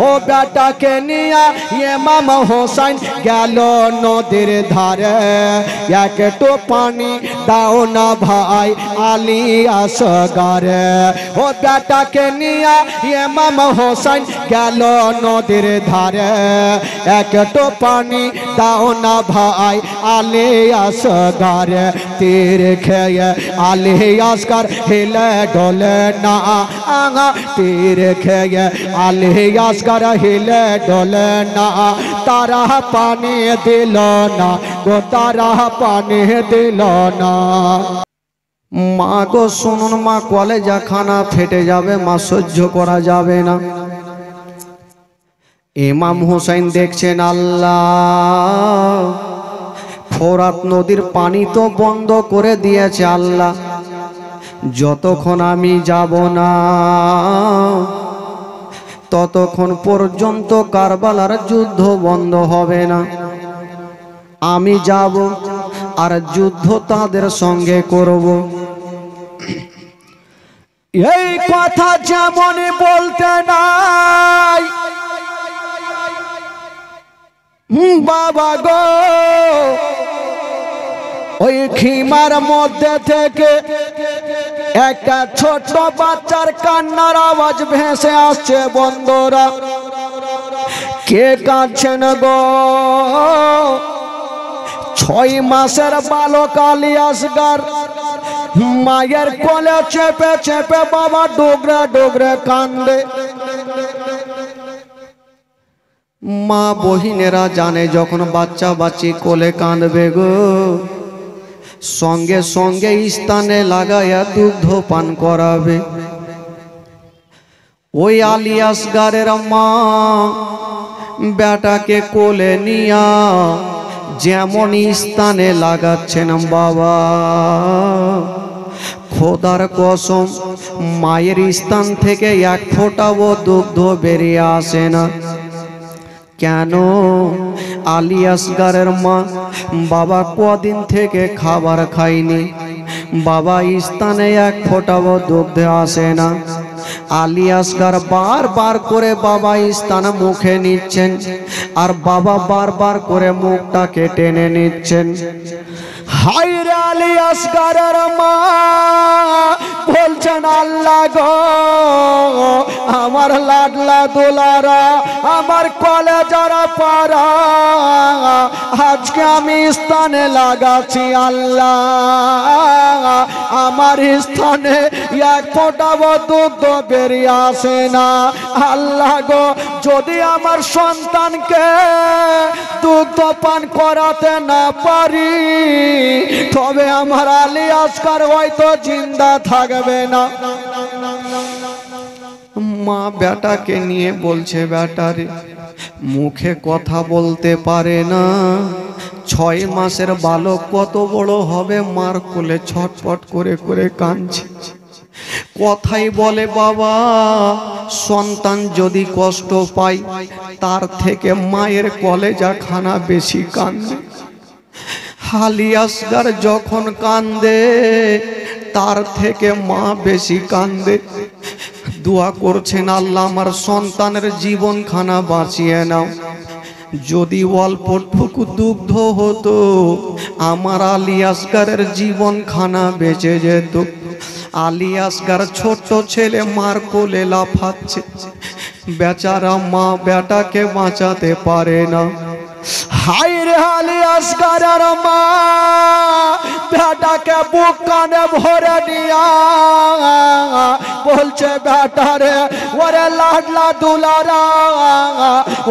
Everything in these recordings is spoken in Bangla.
ও বেটাকে নিয়া ইমাম হোসেন গেল নদীর ধারে একটু পানি দাও না ভাই আলী আসগরে ও বেটাকে নিয়া ইমাম হোসেন গেল নদীর ধারে একটু পানি দাও না ভাই আলী আসগরে তীর খেয়ে আলী আসগর हिले डोले ना आगा तीर खेये आली असगर हिले डोले ना तारा पानी दिलो ना गो तारा पानी दिलो ना मा गो सुनुन मा कलेजा खाना फेटे जाबे मा सह्य करा जाबे ना इमाम हुसैन देखছেন আল্লাহ ফোরাত নদীর পানি তো বন্ধ করে দিয়েছে আল্লাহ যতক্ষণ আমি যাব না ততক্ষণ পর্যন্ত কারবালার যুদ্ধ বন্ধ হবে না আমি যাব আর যুদ্ধ তাদের সঙ্গে করব এই কথা যেমন বলতে নাই বাবা গো ওই খিমার মধ্যে থেকে একটা ছোট বাচ্চার কান্নার আওয়াজ ভেসে আসছে বন্ধুরা কে কাঁদছেন গো 6 মাসের বালক আলী আসগর মায়ের কোলে চেপে চেপে বাবা ডুবরে ডুবরে কান্দে মা বহিনেরা জানে যখন বাচ্চা বাচ্চি কোলে কাঁদবে গো সঙ্গে সঙ্গে স্থানে লাগায়া দুগ্ধ পান করাবে ওই আলী আসগরের মা বেটাকে কোলে নিয়া যেমন স্থানে লাগাচ্ছেন বাবা খোদার কসম মায়ের স্থান থেকে এক ফোঁটাও দুগ্ধ বেরিয়ে আসে না কেন আলী আসগরের মা বাবা কদিন থেকে খাবার খায়নি বাবা স্থানে এক ফোঁটাও দুগ্ধ আসে না আলী আসগর বারবার করে বাবা স্থান মুখে নিচ্ছেন আর বাবা বারবার করে মুখটাকে টেনে নিচ্ছেন হায় রে আলী আসগরের মা বলছেন আল্লাহ গো আমার লাডলা দুলারা আমার কলেজার পারা আজকে আমি স্থানে লাগাচ্ছি আল্লাহ আমার স্থানে এক ফোঁটাও দুগ্ধ বেরিয়ে আসে না আল্লাহ গো যদি আমার সন্তানকে দুগ্ধ পান করাতে না পারি তবে আমার আলী আসগর হয়তো জিন্দা থাকবে না মা বেটাকে নিয়ে বলছে বেটারে মুখে কথা বলতে পারে না 6 মাসের বালক কত বড় হবে মার কোলে ছটপট করে করে কাঁদছে কথাই বলে বাবা সন্তান যদি কষ্ট পায় তার থেকে মায়ের কলেজা খানা বেশি কান্দে আলী আসগর যখন কান্দে তার থেকে মা বেশি কান্দে দোয়া করছেন আল্লাহ আমার সন্তানের জীবন খানা বাঁচিয়ে নাও যদি অল্পটুকু দুগ্ধ হতো আমার আলী আসগরের জীবন খানা বেঁচে যেত আলী আসগর ছোট ছেলে মার কোলে লাফাচ্ছে বেচারা মা বেটাকে বাঁচাতে পারে না হায় রে আলী আসগরের মা বেটাকে বুক কানে ভরে নিয়া বলছে বেটারে ওরে লাডলা দুলারা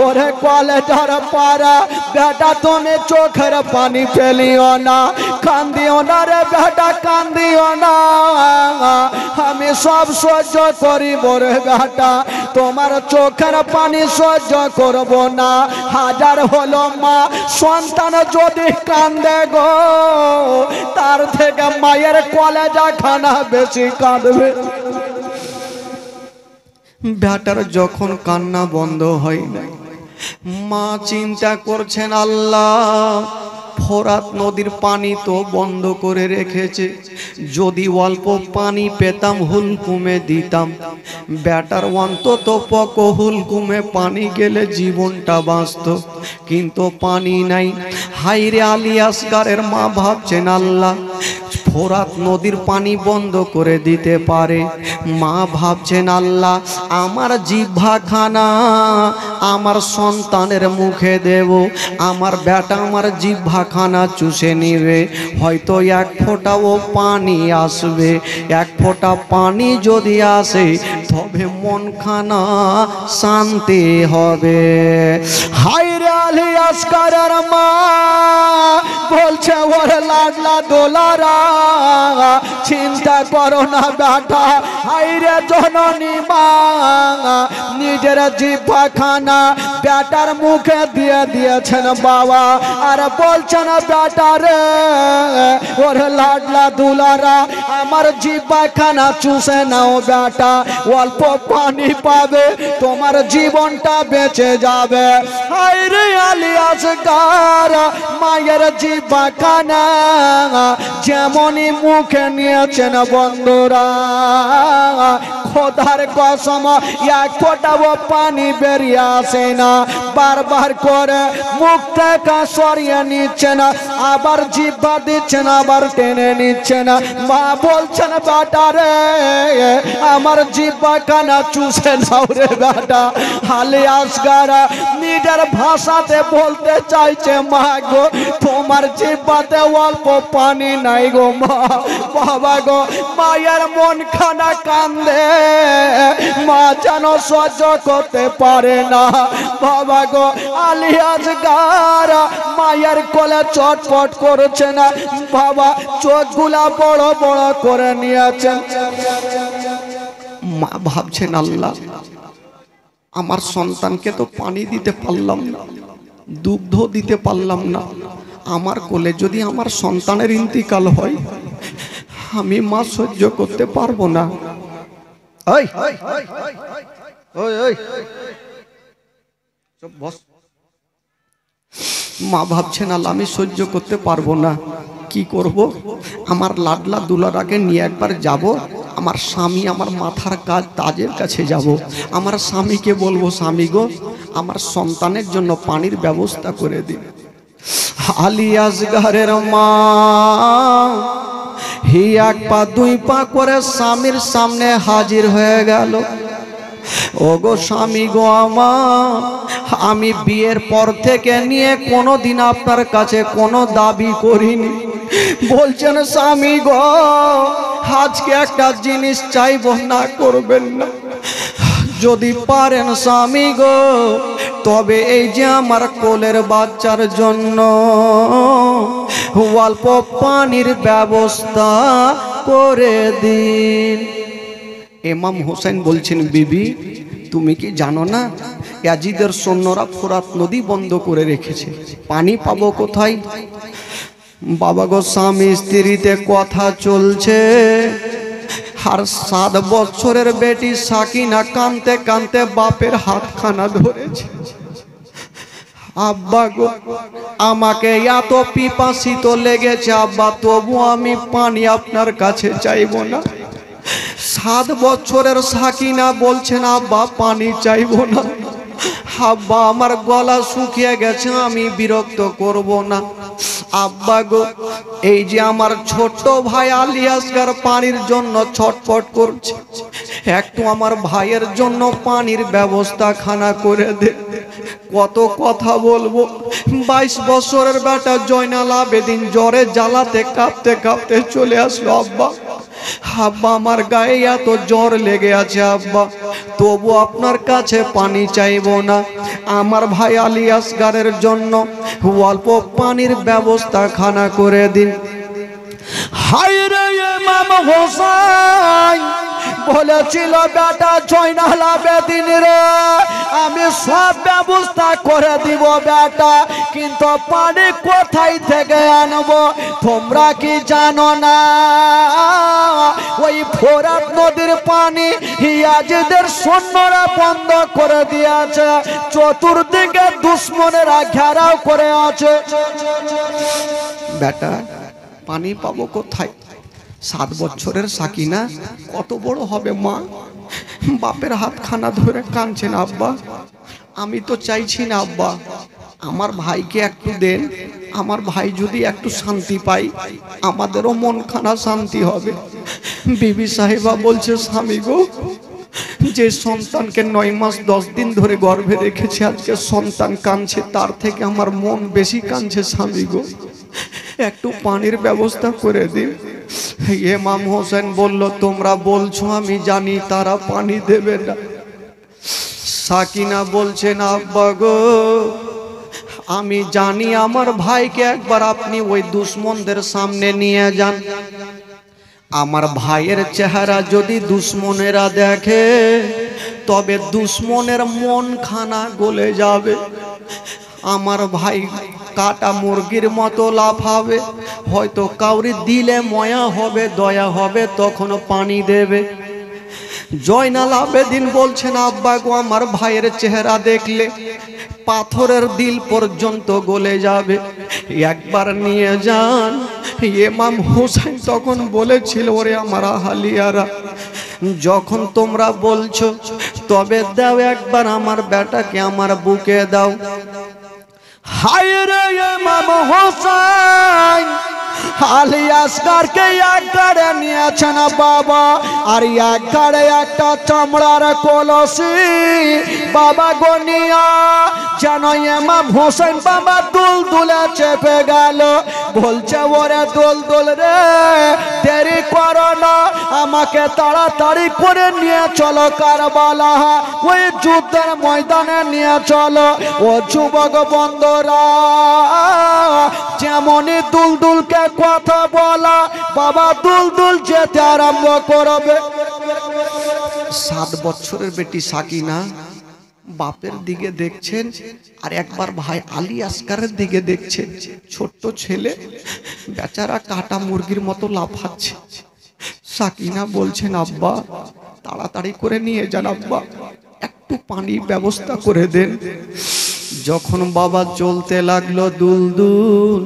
ওরে কলেজার পারা বেটা তুমি চোখের পানি ফেলিও না কান্দিও না রে বেটা কান্দিও না আমি সব সহ্য করিব রে বেটা তোমার চোখের পানি সহ্য করব না হাজার হলো মা সন্তান যদি কান্দে গো তার থেকে মায়ের কলেজা খানা বেশি কাঁদবে বেটার যখন কান্না বন্ধ হয় না মা চিন্তা করছেন আল্লাহ ফোরাত নদীর পানি তো বন্ধ করে রেখেছে, যদি অল্প পানি পেতাম হুলকুমে দিতাম। ব্যাটার অন্তত পক হুলকুমে পানি গেলে জীবনটা বাঁচত, কিন্তু পানি নাই। হাইরে আলী আসগারের মা ভাবছেন আল্লাহ ফোরাত নদীর পানি বন্ধ করে দিতে পারে। মা ভাবছেন আল্লাহ আমার জিহ্বাখানা আমার সন্তানের মুখে দেব, আমার বেটা আমার জিহ্বাখানা চুষে নিবে, হয়তো এক ফোঁটাও পানি আসবে। এক ফোঁটা পানি যদি আসে তবে মনখানা শান্তি হবে। হায়রে আলী আসগারের মা বলছে ওরে লাডলা দোলারা চিন্তা করো না বেটা। হায়রে জননী মা নিজের জিহ্বাখানা বেটার মুখে দিয়ে দিয়েছেন বাবা, আর বলছেন বেটা রে ওরে লাডলা দুলারা আমার জিহ্বাখানা চুষে নাও বেটা, অল্প পানি পাবে তোমার জীবনটা বেঁচে যাবে। হায়রে আলী আসগার মায়ের জিহ্বাখানা যেমনই মুখে নিয়েছেন বন্ধুরা, খোদার কসম এক ফোঁটাও পানি বেরিয়ে আসে না। বারবার করে মুখ থেকে সরিয়ে নিচ্ছেন, আবার জিহ্বা দিচ্ছেন, আবার টেনে নিচ্ছেন। মা বলছেন বেটা রে আমার জিহ্বাখানা চুষে নাও রে বেটা। আলী আসগার নিজের ভাষাতে বলতে চাইছে মা গো তোমার জিহ্বাতে অল্প পানি নাই গো মা। বাবা গো মায়ের মন খানা কান্দে, মা যেন সহ্য করতে পারে না। বাবা গো আলী আসগার মায়ের কোলে চটপট করছে না, বাবা চোখগুলা বড় বড় করে নিয়েছেন। মা ভাবছেন আল্লাহ আমার সন্তানকে তো পানি দিতে পারলাম না, দুগ্ধ দিতে পারলাম না, আমার কোলে যদি আমার সন্তানের ইন্তিকাল হয় আমি মা সহ্য করতে পারবো না। মা ভাবছেন আল্লাহ আমি সহ্য করতে পারবো না, কি করব? আমার লাডলা দুলারাকে নিয়ে একবার যাব, আমার স্বামী আমার মাথার কাজ তাজের কাছে যাব, আমার স্বামীকে বলবো স্বামী গো আমার সন্তানের জন্য পানির ব্যবস্থা করে দিন। আলী আসগারের মা হি এক পা দুই পা করে স্বামীর সামনে হাজির হয়ে গেল। ওগো স্বামী গো আমার, আমি বিয়ের পর থেকে নিয়ে কোনোদিন আপনার কাছে কোনো দাবি করিনি। বলছেন স্বামী গো আজকে একটা জিনিস চাইব, না করবেন না? যদি পারেন স্বামী গো তবে এই যে আমার কোলের বাচ্চার জন্য অল্প পানির ব্যবস্থা করে দিন। ইমাম হোসেন বলছেন বিবি তুমি কি জানো না ইয়াজিদের সৈন্যরা ফোরাত নদী বন্ধ করে রেখেছে, পানি পাবো কোথায়? বাবা গো স্বামী স্ত্রীতে কথা চলছে, আর 7 বছরের বেটি সাকিনা কানতে কানতে বাপের হাতখানা ধরেছে। আব্বা গো আমাকে এত পিপাসিত লেগেছে আব্বা, তবু আমি পানি আপনার কাছে চাইব না। 7 বছরের সাকিনা বলছেন আব্বা পানি চাইব না। আব্বা আমার গলা শুকিয়ে গেছে, আমি বিরক্ত করব না। আব্বা গো এই যে আমার ছোট ভাই আলী আসগার পানির জন্য ছটফট করছে, একটু আমার ভাইয়ের জন্য পানির ব্যবস্থা খানা করে দে। কত কথা বলবো, 22 বছরের বেটা জয়নাল আবেদিন জ্বরে জ্বালাতে কাঁপতে কাঁপতে চলে আসলো। আব্বা আব্বা আমার গায়ে এত জ্বর লেগে আছে আব্বা, তবু আপনার কাছে পানি চাইবো না, আমার ভাই আলী আসগারের জন্য অল্প পানির ব্যবস্থা খানা করে দিন। হায় রে ইমাম হোসেন বলেছিল বেটা জয়নাল আবেদিন রে আমি সব ব্যবস্থা করে দিব বেটা, কিন্তু পানি কোথায় থেকে আনবো তোমরা কি জানো না? ওই ফোরাত নদীর পানি ইয়াজিদের সৈন্যরা বন্ধ করে দিয়েছে, চতুর্দিকে দুশ্মনেরা ঘেরাও করে আছে। বেটা পানি পাবো কোথায়? 7 বছরের সাকিনা কত বড় হবে মা, বাপের হাতখানা ধরে কাঁদছেন। আব্বা আমি তো চাইছি না আব্বা, আমার ভাইকে একটু দেন, আমার ভাই যদি একটু শান্তি পাই আমাদেরও মনখানা শান্তি হবে। বিবি সাহেবা বলছে স্বামী গো, যে সন্তানকে 9 মাস 10 দিন ধরে গর্ভে রেখেছে আজকে সন্তান কাঁদছে, তার থেকে আমার মন বেশি কাঁদছে স্বামী গো, একটু পানির ব্যবস্থা করে দিন। ইমাম হোসেন বলল তোমরা বলছো আমি জানি তারা পানি দেবে না। সাকিনা বলছেন আব্বা গো আমি জানি, আমার ভাইকে একবার আপনি ওই দুশ্মনদের সামনে নিয়ে যান, আমার ভাইয়ের চেহারা যদি দুশ্মনেরা দেখে তবে দুশ্মনের মন খানা গলে যাবে, আমার ভাই কাটা মুরগির মতো লাফাবে, হয়তো কাউরি দিলে ময়া হবে দয়া হবে তখন পানি দেবে। জয়নাল আবেদিন বলছেন আব্বা গো আমার ভাইয়ের চেহারা দেখলে পাথরের দিল পর্যন্ত গলে যাবে, একবার নিয়ে যান। ইমাম হোসেন তখন বলেছিল ওরে আমার আহালিয়ারা যখন তোমরা বলছো তবে দাও একবার আমার বেটাকে আমার বুকে দাও। হায় রে ইমাম হোসেন আলী আসগরকে এক গাড়ে নিয়েছেন বাবা, আর এক গাড়ে একটা চামড়ার কলসি বাবা গনিয়া যেন ইমাম হোসেন বাবা দুলদুলে চেপে গেল। বলছে ওরে দুলদুল রে দেরি করো না, আমাকে তাড়াতাড়ি করে নিয়ে চলো কারবালা, ওই যুদ্ধের ময়দানে নিয়ে চলো। ও যুবক বন্ধুরা যেমনই দুলদুলকে কথা বলা বাবা দুলদুল যেতে আরম্ভ করবে। 7 বছরের বেটি সাকিনা বাপের দিকে দেখছেন আর একবার ভাই আলী আসগরের দিকে দেখছেন, ছোট্ট ছেলে বেচারা কাটা মুরগির মতো লাফাচ্ছে। সাকিনা বলছেন আব্বা তাড়াতাড়ি করে নিয়ে যান আব্বা, একটু পানির ব্যবস্থা করে দেন। যখন বাবা চলতে লাগলো দুলদুল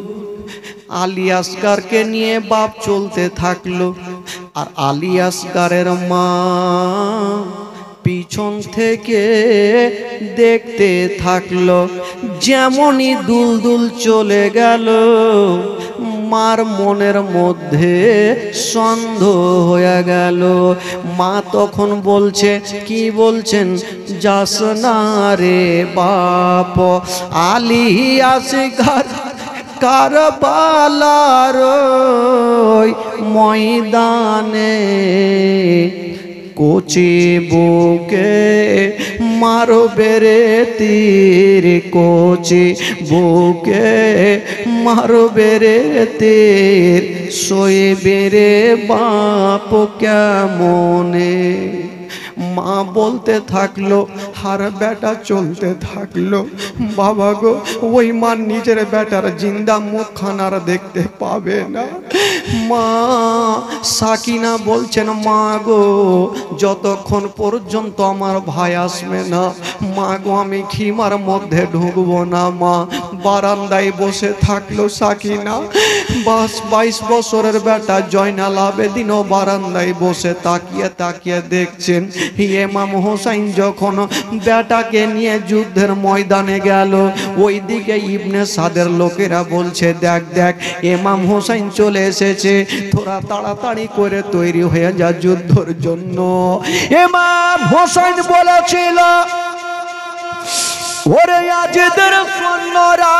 আলী আসগরকে নিয়ে বাপ চলতে থাকলো, আর আলী আসগরের মা পিছন থেকে দেখতে থাকলো। যেমনই দুলদুল চলে গেল মার মনের মধ্যে সন্দেহ হয়ে গেল। মা তখন বলছে কি বলছেন, যাস না রে বাপ, আলী আসগর কারবালার ময়দানে কোচি বুকে মারবে রে তীর, কোচি বুকে মারবে রে তীর, শোইবে রে বাপ কেমনে। মা বলতে থাকলো আর বেটা চলতে থাকলো। বাবা গো ওই মা নিজের বেটার জিন্দা মুখখানার দেখতে পাবে না। মা সাকিনা বলছেন মা গো যতক্ষণ পর্যন্ত আমার ভাই আসবে না মা গো আমি খিমার মধ্যে ঢুকবো না। মা বারান্দায় বসে থাকলো সাকিনা। 22 বছরের বেটা জয়নাল আবেদিনও বারান্দায় বসে তাকিয়ে তাকিয়ে দেখছেন ইমাম হোসেন যখন বেটাকে নিয়ে যুদ্ধের ময়দানে গেল, ওইদিকে ইবনে সাদের লোকেরা বলছে দেখ দেখ ইমাম হোসেন চলে এসেছে, তোরা তাড়াতাড়ি করে তৈরি হয়ে যা যুদ্ধের জন্য। ইমাম হোসেন বলেছিল ওরে ইয়াজিদের সৈন্যরা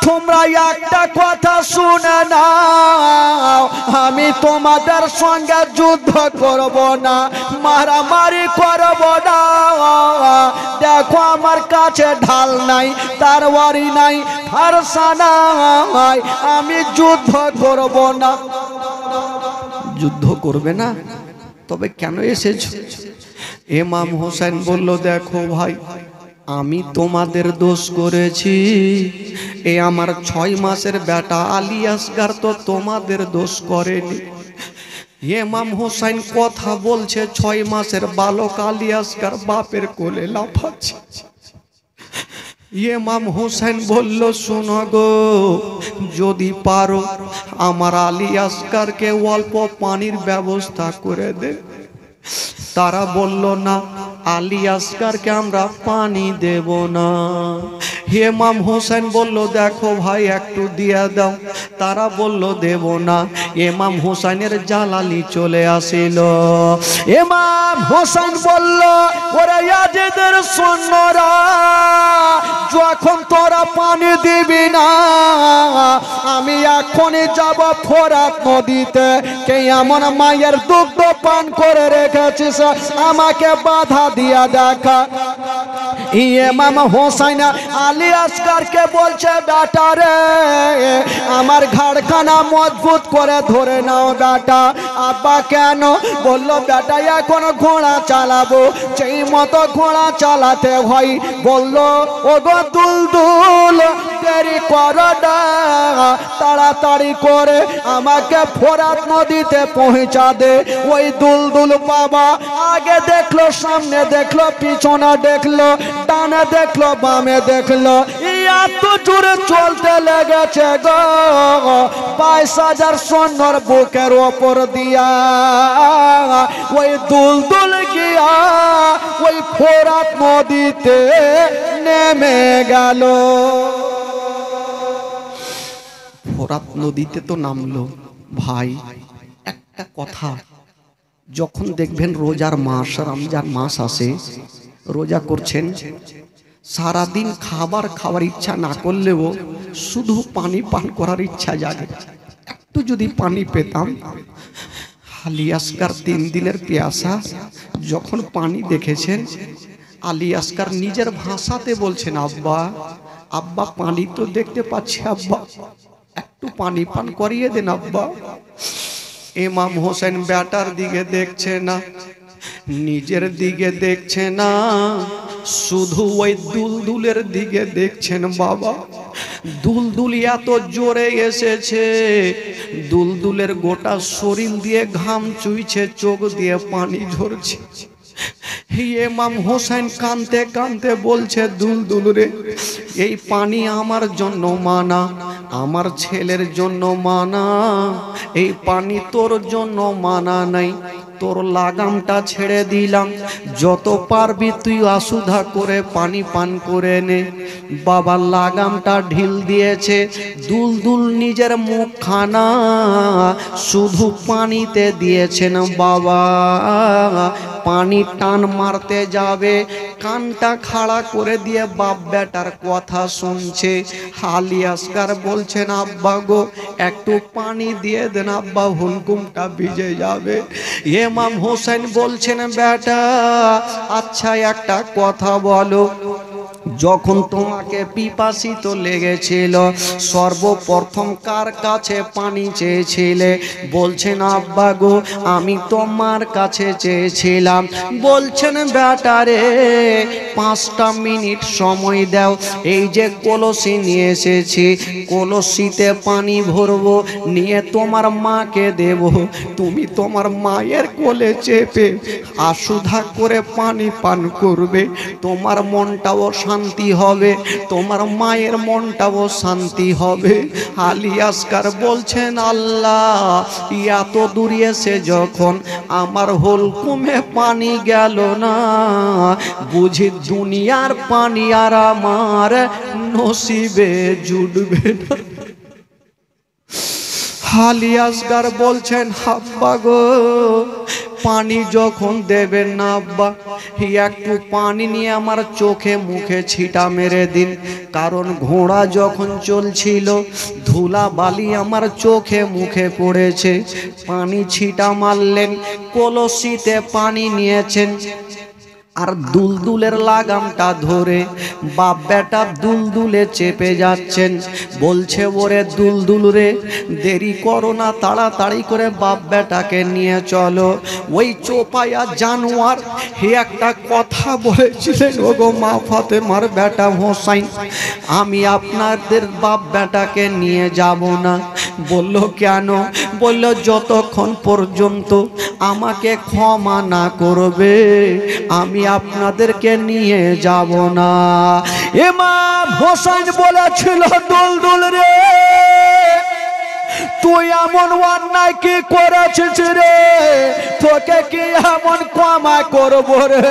তোমরা একটা কথা শুনে নাও, আমি তোমাদের সঙ্গে যুদ্ধ করব না, মারামারি করব না। দেখো আমার কাছে ঢাল নাই, তরবারি নাই, ফারসা নাই, আমি যুদ্ধ করব না। যুদ্ধ করবে না? তবে কেন এসেছো? ইমাম হোসেন বলল, দেখো ভাই, আমি তোমাদের দোষ করেছি, এ আমার 6 মাসের বেটা আলী আসগার তো তোমাদের দোষ করেনি। ইমাম হোসেন কথা বলছে, 6 মাসের বালক আলী আসগার বাপের কোলে লাফাচ্ছে। ইমাম হোসেন বলল, শোনো গো, যদি পারো আমার আলী আসগারকে অল্প পানির ব্যবস্থা করে দে। তারা বলল, না, আলী আসগারকে আমরা পানি দেব না। ইমাম হোসেন বলল, দেখো ভাই, একটু দিয়ে দাও। তারা বলল, দেব না। ইমাম হোসেনের জালালি চলে আসিল। ইমাম হোসেন বলল, ওরে ইয়াজিদের সৈন্যরা, যখন তোরা পানি দিবি না, আমি এখনই যাব ফোরাত নদীতে। কে এমন মায়ের দুগ্ধ পান করে রেখেছিস, আমাকে বাধা দিয়া দেখা। ইমাম হোসেন আলী আসগারকে বলছে, বেটা রে, আমার ঘাড়খানা মজবুত করে ধরে নাও বেটা। আব্বা কেন? বলল, বেটা এখন ঘোড়া চালাবো, সেই মতো ঘোড়া চালাতে হয়। বলল, ওগো দুলদুল, দেরি করো না, তাড়াতাড়ি করে আমাকে ফোরাত নদীতে পৌঁছা দে। ওই দুলদুল বাবা আগে দেখলো, সামনে দেখলো, পিছনে দেখলো, ডানে দেখলো, বামে দেখলো, এত জোরে চলতে লেগেছে গো, 22,000 সৈন্যর বুকের ওপর দিয়া ওই দুলদুল গিয়া ওই ফোরাত নদীতে নেমে গেল। ফোরাত নদীতে তো নামলো। ভাই, একটা কথা, যখন দেখবেন রোজার মাস, রমজান মাস আসে, রোজা করছেন, সারাদিন খাবার ইচ্ছা না করলেও শুধু পানি পান করার ইচ্ছা জাগে। একটু যদি পানি পেতাম। আলী আসগার 3 দিনের পেয়াসা, যখন পানি দেখেছেন, আলী আসগার নিজের ভাষাতে বলছেন, আব্বা, আব্বা, পানি তো দেখতে পাচ্ছি, আব্বা, একটু পানি পান করিয়ে দেন আব্বা। ইমাম হোসেন বেটার দিকে দেখছে না, নিজের দিকে দেখছে না, শুধু ওই দুলদুলের দিকে দেখছেন। বাবা, দুলদুল এত জোরে এসেছে, দুলদুলের গোটা শরীর দিয়ে ঘাম চুইছে, চোখ দিয়ে পানি ঝরছে। ইমাম হোসেন কাঁদতে কাঁদতে বলছে, দুলদুল রে, এই পানি আমার জন্য মানা, আমার ছেলের জন্য মানা, এই পানি তোর জন্য মানা নাই। তোর লাগামটা ছেড়ে দিলাম, যত পারবি তুই আসুধা করে পানি পান করে নে। বাবা লাগামটা ঢিল দিয়েছে, দুলদুল নিজের মুখখানা শুধু পানিতে দিয়েছেন। বাবা পানি টান মারতে যাবে, কানটা খাড়া করে দিয়ে বাপ বেটার কথা শুনছে। আলী আসগার বলছেন, আব্বা গো, একটু পানি দিয়ে দেন আব্বা, হুলকুমটা ভিজে যাবে। ইমাম হোসেন বলছেন, বেটা, আচ্ছা একটা কথা বলো, যখন তোমাকে পিপাসিত লেগেছিল সর্বপ্রথম কার কাছে পানি চেয়েছিলে? বলছেন, আব্বা গো, আমি তোমার কাছে চেয়েছিলাম। বলছেন, বেটা রে, 5টা মিনিট সময় দাও, এই যে কলসি নিয়ে এসেছি, কলসিতে পানি ভরবো, নিয়ে তোমার মাকে দেব, তুমি তোমার মায়ের কোলে চেপে আসুধা করে পানি পান করবে, তোমার মনটাও শান্তি হবে, তোমার মায়ের মনটাও শান্তি হবে। আলী আসগার বলছেন, আল্লাহ, এত দূর এসে যখন আমার হুলকুমে পানি গেল না, বুঝি দুনিয়ার পানি আর আমার নসিবে জুটবে না। আলী আসগার বলছেন, আব্বা গো, পানি যখন দেবেন না আব্বা, একটু পানি নিয়ে আমার চোখে মুখে ছিটা মেরে দিন, কারণ ঘোড়া যখন চলছিল ধুলা বালি আমার চোখে মুখে পড়েছে। পানি ছিটা মারলেন, কলসিতে পানি নিয়েছেন, আর দুলদুলের লাগামটা ধরে বাপ বেটা দুলদুলে চেপে যাচ্ছেন। বলছে ওরে দুলদুল রে, দেরি করো না, তাড়াতাড়ি করে বাপ বেটাকে নিয়ে চলো। ওই চোপায়া জানোয়ার হে একটা কথা বলেছিলেন, ওগো মা ফাতেমার বেটা হোসাইন, আমি আপনাদের বাপ বেটাকে নিয়ে যাব না। বলল কেন? বলল যতক্ষণ পর্যন্ত আমাকে ক্ষমা না করবে আমি আপনাদেরকে নিয়ে যাব না। ইমাম হোসেন বলেছিল, দুলদুল রে তুই এমন অন্যায় কি করেছিস রে, তোকে কি এমন ক্ষমা করবো রে?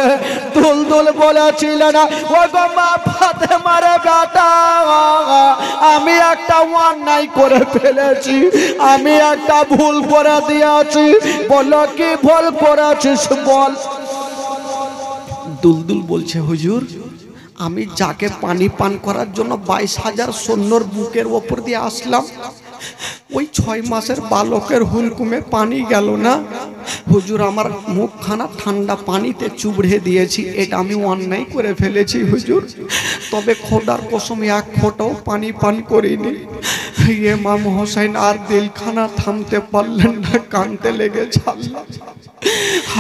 দুলদুল বলেছিল না, ও গো মা ফাতেমার বেটা, আমি একটা অন্যায় করে ফেলেছি, আমি একটা ভুল করে দিয়েছি। বলো কি ভুল করেছিস বল। দুলদুল বলছে, হুজুর আমি যাকে পানি পান করার জন্য 22,000 সৈন্যর বুকের ওপর দিয়ে আসলাম, ওই 6 মাসের বালকের হুলকুমে পানি গেল না। হুজুর আমার মুখখানা ঠান্ডা পানিতে চুবড়ে দিয়েছি, এটা আমি অন্যায় করে ফেলেছি হুজুর। তবে খোদার কসম এক ফোঁটাও পানি পান করিনি। ইমাম হোসেন আর দিলখানা থামতে পারলেন না, কাঁদতে লেগেছে।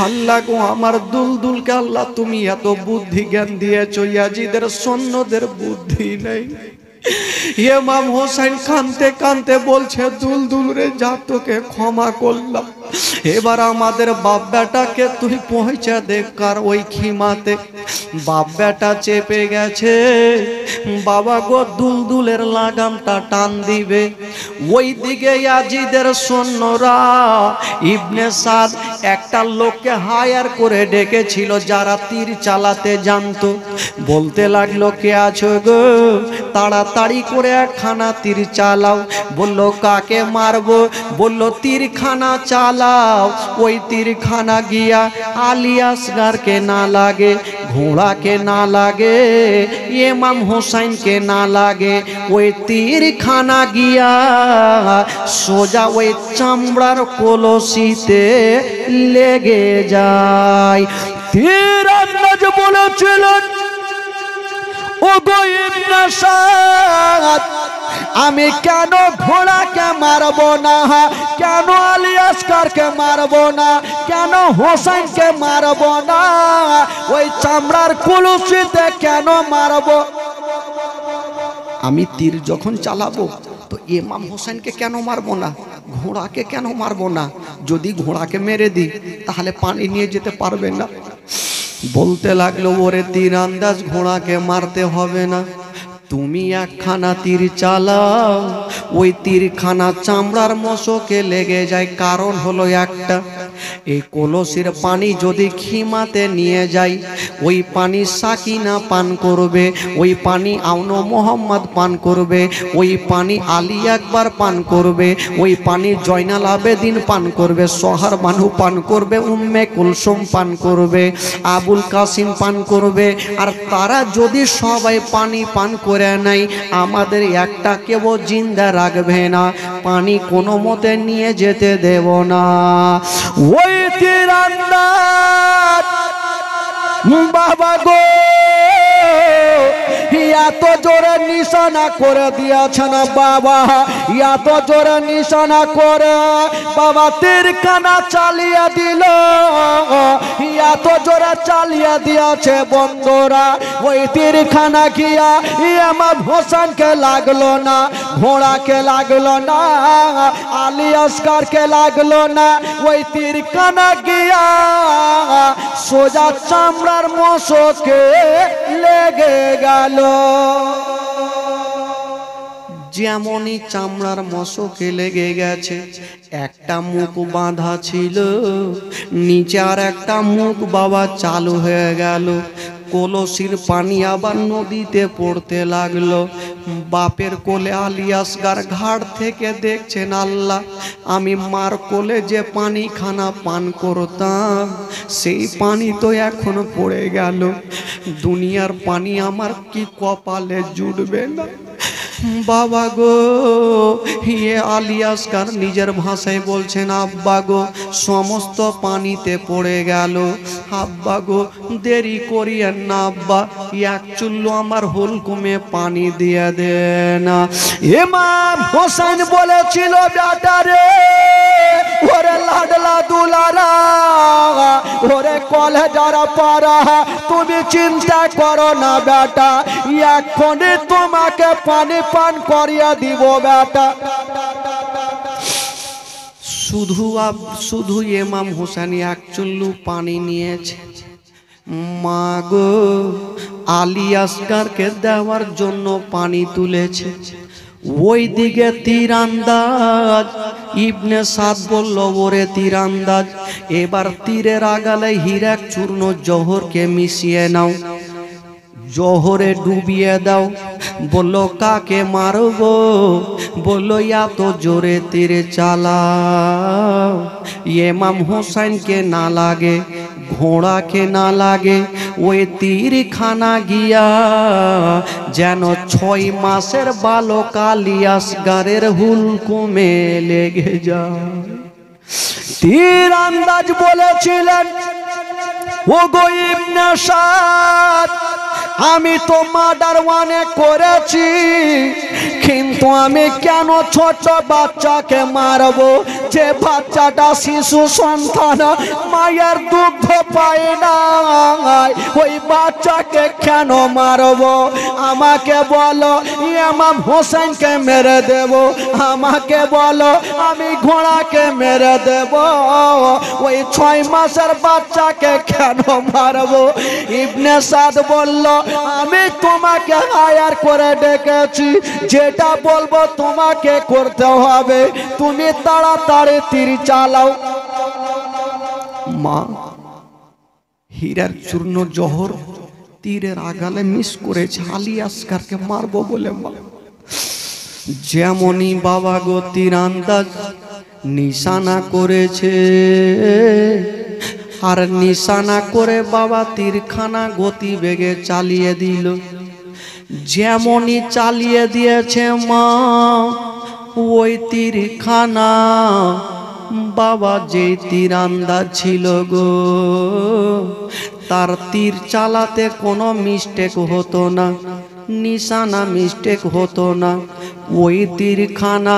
আল্লাহ গো আমার দুলদুলকে আল্লাহ তুমি এত বুদ্ধি জ্ঞান দিয়েছো, ইয়াজিদের সৈন্যদের বুদ্ধি নেই। ইমাম হোসেন কাঁদতে কাঁদতে বলছে, দুলদুল রে যা তোকে ক্ষমা করলাম, এবার আমাদের বাপ বেটাকে তুই পৌঁছে দে কার ওই খিমাতে। বাপ বেটা চেপে গেছে, বাবা গো দুলদুলের লাগামটা টান দিবে। ওই দিকে ইয়াজিদের সৈন্যরা ইবনে সাদ একটা লোককে হায়ার করে ডেকেছিল যারা তীর চালাতে জানতো। বলতে লাগলো, কে আছো গো, তাড়াতাড়ি করে একখানা তীর চালাও। বলল কাকে মারবো? বলল তীরখানা চালাও। ওই তীরখানা গিয়া আলী আসগারকে না লাগে, ঘোড়াকে না লাগে, ইমাম হোসেনকে না লাগে, ওই তীরখানা গিয়া সোজা ওই চামড়ার কলসিতে লেগে যায়। তীরন্দাজ বলেছিলেন, ও গো ইবনে সাদ, আমি কেন ঘোড়াকে মারবো না, কেন আলী আসগারকে মারবো না, কেন হোসেনকে মারবো না, ওই চামড়ার কলসিতে কেন মারবো? আমি তীর যখন চালাবো তো ইমাম হোসেনকে কেন মারবো না, ঘোড়াকে কেন মারবো না? যদি ঘোড়াকে মেরে দিই তাহলে পানি নিয়ে যেতে পারবে না। বলতে লাগলো, ওরে তীরন্দাজ ঘোড়াকে মারতে হবে না, তুমি একখানা তীর চালাও, ওই তীরখানা চামড়ার মশকে লেগে যায়। কারণ হলো একটা, এই কলসির পানি যদি খিমাতে নিয়ে যাই, ওই পানি সাকিনা পান করবে, ওই পানি আউনো মোহাম্মদ পান করবে, ওই পানি আলী আকবর পান করবে, ওই পানি জয়নাল আবেদিন পান করবে, সোহার বানু পান করবে, উম্মে কুলসুম পান করবে, আবুল কাসিম পান করবে। আর তারা যদি সবাই পানি পান করে নাই, আমাদের একটা কেউ জিন্দা রাখবে না, পানি কোনো মতে নিয়ে যেতে দেব না। ওই তীরন্দাজ বাবা গো এত জোরে নিশানা করে দিয়েছেন বাবা, এত জোরে নিশানা করে বাবা তীরখানা চালিয়ে দিল, এত জোরে চালিয়ে দিয়েছে বন্ধুরা। ওই তীরখানা গিয়া ইমাম হোসেনকে লাগলো না, ঘোড়াকে লাগলো না, আলী আসগারকে লাগলো না, ওই তীরখানা গিয়া সোজা চামড়ার মশকে লেগে গেল। যেমনই চামড়ার মশকে লেগে গেছে, একটা মুখ বাঁধা ছিল, নিচে আর একটা মুখ বাবা চালু হয়ে গেল। কলসির পানি আবার নদীতে পড়তে লাগলো। বাপের কোলে আলী আসগার ঘাট থেকে দেখছেন, আল্লাহ আমি মার কোলে যে পানি খানা পান করতাম সেই পানি তো এখন পড়ে গেল, দুনিয়ার পানি আমার কি কপালে জুটবে না। বাবা গো, ইয়ে আলী আসগার নিজের ভাষায় বলছেন, আব্বা গো সমস্ত পানিতে পড়ে গেল। আব্বা গো দেরি করিয়েন না আব্বা, এক চুল্লু আমার হুলকুমে পানি দিয়ে দেন। ইমাম হোসেন বলেছিল, বেটারে ওরে লাডলা দুলারা, ওরে কলেজার পারা, তুমি চিন্তা করো না বেটা, এক্ষুনি তোমাকে পানি পান করিয়ে দিব বেটা। শুধু ইমাম হোসেন এক চুল্লু পানি নিয়েছে। মা গো আলী আসগারকে দেওয়ার জন্য পানি তুলেছে। ওই দিকে তীরান্দাজ ইবনে সাদ বলল, ওরে তীরান্দাজ, এবার তীরের আগালে হীরা চূর্ণ জহরকে মিশিয়ে নাও, জহরে ডুবিয়ে দাও। বলল কাকে মারবো? বলল এত জোরে তীর চালাও ইমাম হোসেনকে না লাগে, ঘোড়াকে না লাগে, ওই তীর খানা গিয়া যেন 6 মাসের বালক আলী আসগারের হুলকুমে লেগে যায়। তীর আন্দাজ বলেছিলেন, ও গো ইবনে সাদ, আমি তো মার্ডার অনেক করেছি, কিন্তু আমি কেন ছোট বাচ্চাকে মারবো? যে বাচ্চাটা শিশু সন্তান, মায়ের দুগ্ধ পায় না, ওই বাচ্চাকে কেন মারবো? আমাকে বলো ইমাম হোসেনকে মেরে দেব, আমাকে বলো আমি ঘোড়াকে মেরে দেব, ওই 6 মাসের বাচ্চাকে কেন মারবো? ইবনে সাদ বলল, আমি তোমাকে হায়ার করে ডেকেছি, যেটা বলবো তোমাকে করতে হবে, তুমি তাড়াতাড়ি তীর চালাও। মা হীরার চূর্ণ জহর তীরের আগালে মিস করেছে, আলী আসগারকে মারবো বলে। মা যেমনই বাবা গো তীরান্দাজ নিশানা করেছে, আর নিশানা করে বাবা তীরখানা গতি বেগে চালিয়ে দিল। যেমনই চালিয়ে দিয়েছে মা, ওই তীরখানা বাবা যে তীরান্দাজ ছিল গো, তার তীর চালাতে কোনো মিস্টেক হতো না, নিশানা মিস্টেক হতো না। ওই তীরখানা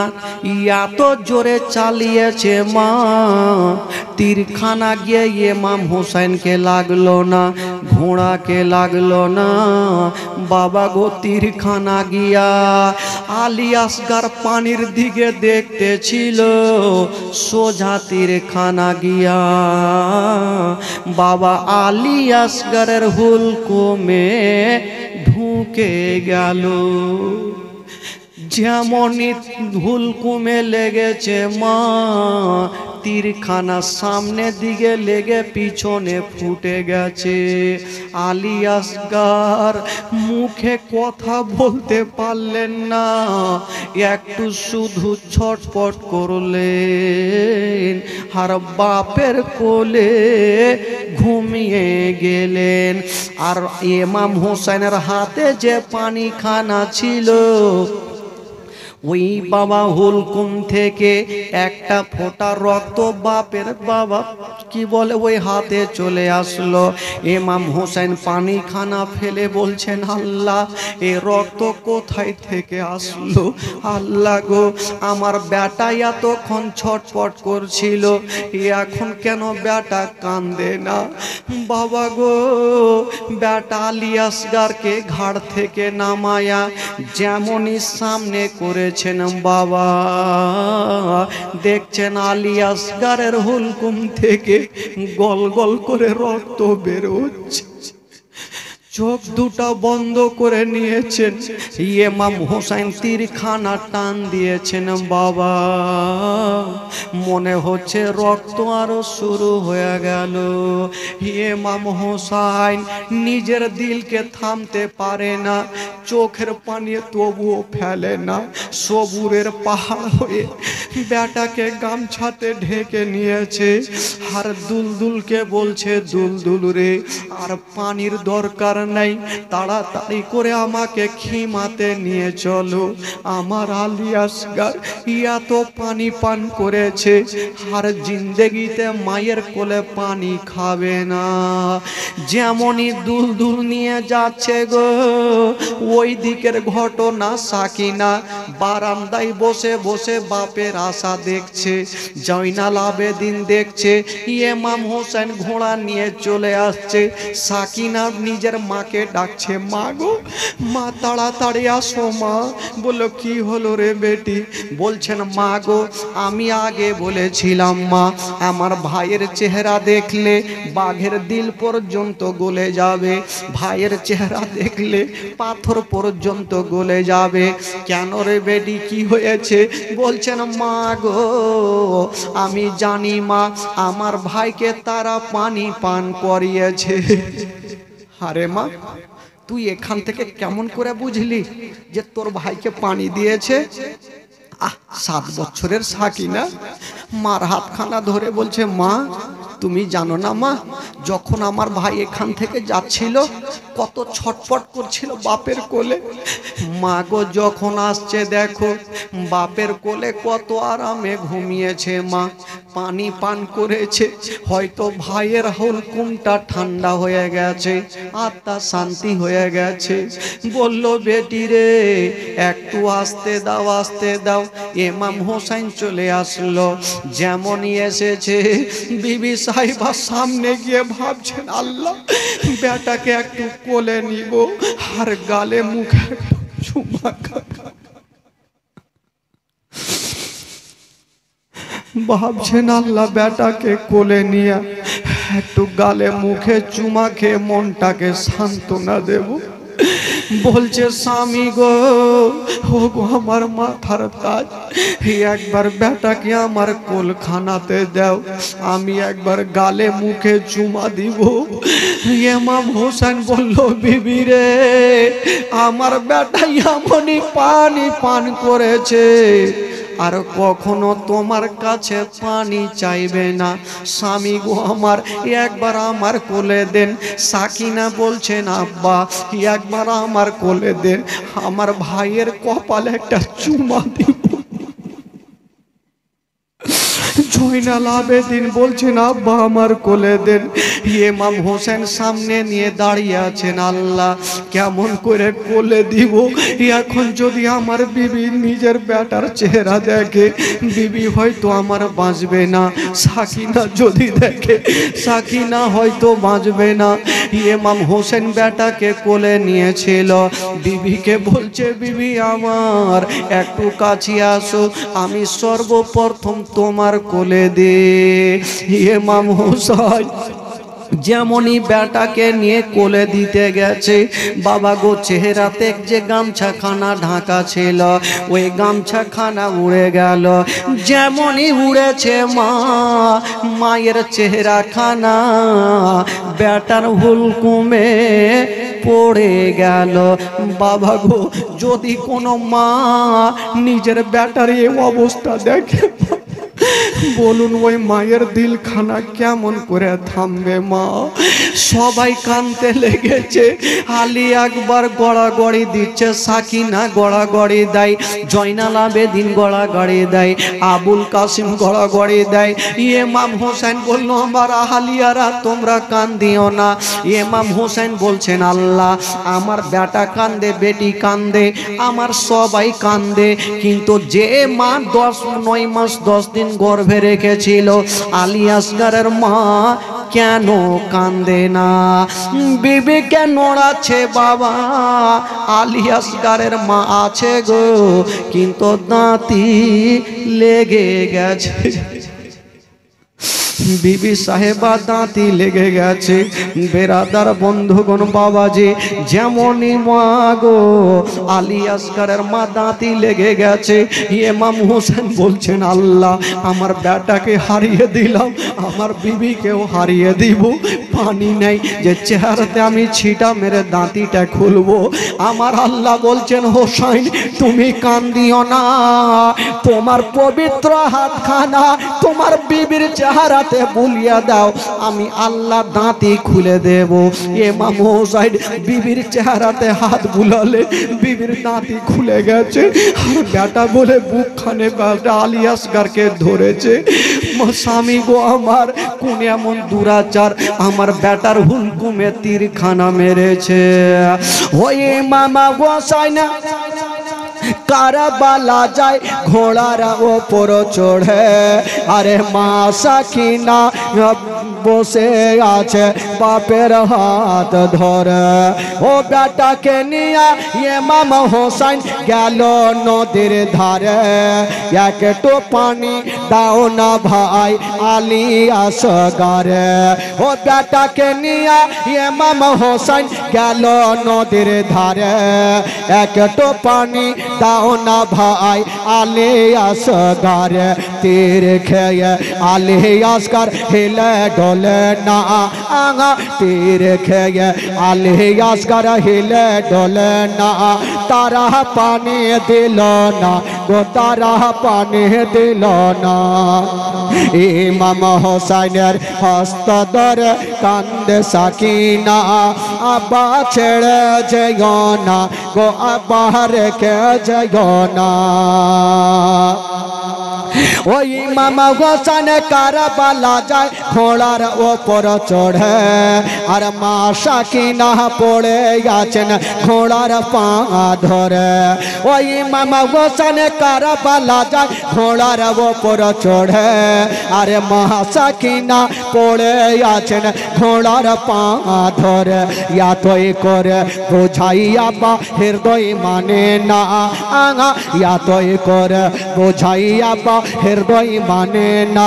এত জোরে চালিয়েছে মা, তীরখানা গিয়ে ইমাম হোসেনকে লাগলো না, ঘোড়াকে লাগলো না। বাবা গো তীরখানা গিয়া আলী আসগার পানির দিকে দেখতেছিল, সোজা তীরখানা গিয়া বাবা আলী আসগারের হুলকুমে ঢুকে গেল। যেমনই হুলকুমে লেগেছে মা, তীরখানা সামনে দিকে লেগে পিছনে ফুটে গেছে। আলী আসগার মুখে কথা বলতে পারলেন না, একটু শুধু ছটপট করলেন, আর বাপের কোলে ঘুমিয়ে গেলেন। আর ইমাম হোসেনের হাতে যে পানিখানা ছিল, ওই বাবা হুলকুম থেকে একটা ফোঁটা রক্ত বাপের বাবা কি বলে ওই হাতে চলে আসলো। ইমাম হোসেন পানিখানা ফেলে বলছেন, আল্লাহ এ রক্ত কোথায় থেকে আসলো? আল্লাহ গো, আমার বেটা এতক্ষণ ছটপট করছিল, এখন কেন বেটা কান্দে না? বাবা গো, বেটা আলী আসগারকে ঘাড় থেকে নামায়া যেমনই সামনে করে বাবা দেখছেন আলী আসগারের হুলকুম থেকে গল গল করে রক্ত বের হচ্ছে। চোখ দুটা বন্ধ করে নিয়েছেন, ইমাম হোসেন তীরখানা টান দিয়েছেন। বাবা মনে হচ্ছে রক্ত আরো শুরু হয়ে গেল। ইমাম হোসেন নিজের দিলকে থামতে পারে না, চোখের পানি তবুও ফেলে না, সবুরের পাহাড় হয়ে বেটাকে গামছাতে ঢেকে নিয়েছে আর দুলদুলকে বলছে, দুলদুল রে আর পানির দরকার নাই, তাড়াতাড়ি করে আমাকে খিমাতে নিয়ে চলো। আমার আলী আসগার ইয়া তো পানি পান করেছে আর জিন্দেগিতে মায়ের কোলে পানি খাবে না। যেমনই দুলদুল নিয়ে যাচ্ছে গো, ওই দিকের ঘটনা সাকিনা বারান্দায় বসে বসে বাপের আশা দেখছে। জয়নাল আবেদিন দেখছে ইমাম হোসেন ঘোড়া নিয়ে চলে আসছে। সাকিনা নিজের মাকে ডাকছে, মা গো মা তাড়াতাড়ি আসো মা। বললো কি হলো রে বেটি? বলছেন মা গো আমি আগে বলেছিলাম মা, আমার ভাইয়ের চেহারা দেখলে বাঘের দিল পর্যন্ত গলে যাবে, ভাইয়ের চেহারা দেখলে পাথর পর্যন্ত গলে যাবে। কেন রে বেটি কি হয়েছে? বলছেন মা গো আমি জানি মা, আমার ভাইকে তারা পানি পান করিয়েছে। আরে মা তুই এখান থেকে কেমন করে বুঝলি যে তোর ভাইকে পানি দিয়েছে? 7 বছরের সাকিনা মার হাতখানা ধরে বলছে, মা তুমি জানো না মা, যখন আমার ভাই এখান থেকে যাচ্ছিল কত ছটফট করছিল বাপের কোলে। মা গো যখন আসছে দেখো বাপের কোলে কত আরামে ঘুমিয়েছে মা, পানি পান করেছে, হয়তো ভাইয়ের হুলকুমটা ঠান্ডা হয়ে গেছে, আত্মা শান্তি হয়ে গেছে। বলল বেটি রে একটু আসতে দাও আসতে দাও। ইমাম হোসেন চলে আসলো, যেমনই এসেছে বিবি সাহিবা সামনে গিয়ে ভাবছেন আল্লাহ বেটাকে একটু কোলে নিব আর গালে মুখে চুমা ভাবছেন আল্লাহ বেটাকে কোলে নিয়ে একটু গালে মুখে চুমা খেয়ে মনটাকে সান্ত্বনা দেব। বলছে স্বামী গো ও গো আমার মাথার তাজ, একবার বেটাকে আমার কোলখানাতে দাও, আমি একবার গালে মুখে চুমা দিব। ইমাম হোসেন বলল বিবি রে আমার বেটা এমনই পানি পান করেছে আর কখনো তোমার কাছে পানি চাইবে না। স্বামী গো আমার একবার আমার কোলে দেন। সাকিনা বলছেন আব্বা একবার আমার কোলে দেন, আমার ভাইয়ের কপালে একটা চুমা দিব। জয়নাল আবেদিন বলছেন আব্বা আমার কোলে দেন। ইমাম হোসেন সামনে নিয়ে দাঁড়িয়ে আছেন, আল্লাহ কেমন করে কোলে দিব? এখন যদি আমার বিবি নিজের বেটার চেহারা দেখে বিবি হয়তো আমার বাঁচবে না, সাকিনা যদি দেখে সাকিনা হয়তো বাঁচবে না। ইমাম হোসেন বেটাকে কোলে নিয়েছিল, বিবিকে বলছে বিবি আমার একটু কাছে আসো, আমি সর্বপ্রথম তোমার কোলে দে। ইমাম হোসেন যেমনই বেটাকে নিয়ে কোলে দিতে গেছে, বাবা গো চেহারাতে যে গামছাখানা ঢাকা ছিল ওই গামছাখানা উড়ে গেল। যেমনই উড়েছে মা, মায়ের চেহারাখানা বেটার হুলকুমে পড়ে গেল। বাবা গো যদি কোনো মা নিজের বেটার এই অবস্থা দেখে বলুন ওই মায়ের দিলখানা কেমন করে থামবে মা? সবাই কানতে লেগেছে। আলী আকবর গড়াগড়ি দিচ্ছে, সাকিনা গড়াগড়ি দেয়, জয়নাল আবেদিন গড়াগড়ি দেয়, আবুল কাসিম গড়াগড়ি দেয়। ইমাম হোসেন বলল আমার আহালিয়ারা তোমরা কান দিও না। ইমাম হোসেন বলছেন আল্লাহ আমার বেটা কান্দে, বেটি কান্দে, আমার সবাই কান্দে, কিন্তু যে মা 9 মাস 10 দিন গর্ভে রেখেছিল আলী আসগারের মা কেন কান্দে না? বিবিকে নড়াচ্ছে বাবা, আলী আসগারের মা আছে গো কিন্তু দাঁতি লেগে গেছে। বিবি সাহেবা দাঁতি লেগে গেছে। বেরাদার বন্ধুগণ বাবাজি, যেমনই মা গো আলী আসগরের মা দাঁতি লেগে গেছে, ইমাম হোসেন বলছেন আল্লাহ আমার বেটাকে হারিয়ে দিলাম, আমার বিবিকেও হারিয়ে দিব, পানি নেই যে চেহারাতে আমি ছিটা মেরে দাঁতিটা খুলবো। আমার আল্লাহ বলছেন হোসেন তুমি কান্দিও না, তোমার পবিত্র হাতখানা তোমার বিবির চেহারাতে বুলিয়ে দাও, আমি আল্লাহ দাঁতি খুলে দেব। ইমাম হোসেন বিবির চেহারাতে হাত বুলালে বিবির দাঁতি খুলে গেছে। আর বেটা বলে বুকখানে বেটা আলী আসগরকে ধরেছে, স্বামী গো আমার কোন এমন দুরাচার আমার বেটার হুলকুমে তীরখানা মেরেছে। ওই মামা হোসেন কারবালা যায় ঘোড়ার ওপর চড়ে, আরে মা সাকিনা বসে আছে বাপের হাত ধরে। ও বেটাকে নিয়ে ইমাম হোসেন গেল নদীর ধারে, একটু পানি দাও না ভাই আলী আসগরে। ও বেটাকে নিয়ে ইমাম হোসেন গেল নদীর ধারে, একটু পানি দাও না ভাই আলী আসগরে। তীর খেয়ে আলী আসগর হিলে ডলে না, আঙা তীর খেয়ে আলী আসগর হিলে ডলে না, তারা পানি দিল না গো, তারা পানি দিল না। ইমাম হোসেনের হস্ত ধরে কান্দে সাকিনা, আব্বা ছেড়ে যেও না গো, আব্বা রেখে যেও না। ওই ইমাম হোসেন কারবালা যায় ঘোড়ার ওপর চড়ে, আর মা সাকিনা পড়ে আছেন ঘোড়ার পা ধরে। ওই ইমাম হোসেন কারবালা যায় ঘোড়ার ওপর চড়ে, আরে মা সাকিনা পড়ে আছেন ঘোড়ার পা ধরে। ইয়াতই করে বোঝাইয়া বা হৃদয় মানে না, আঙা ইয়াতই করে বোঝাইয়া বা হৃদয় মানে না,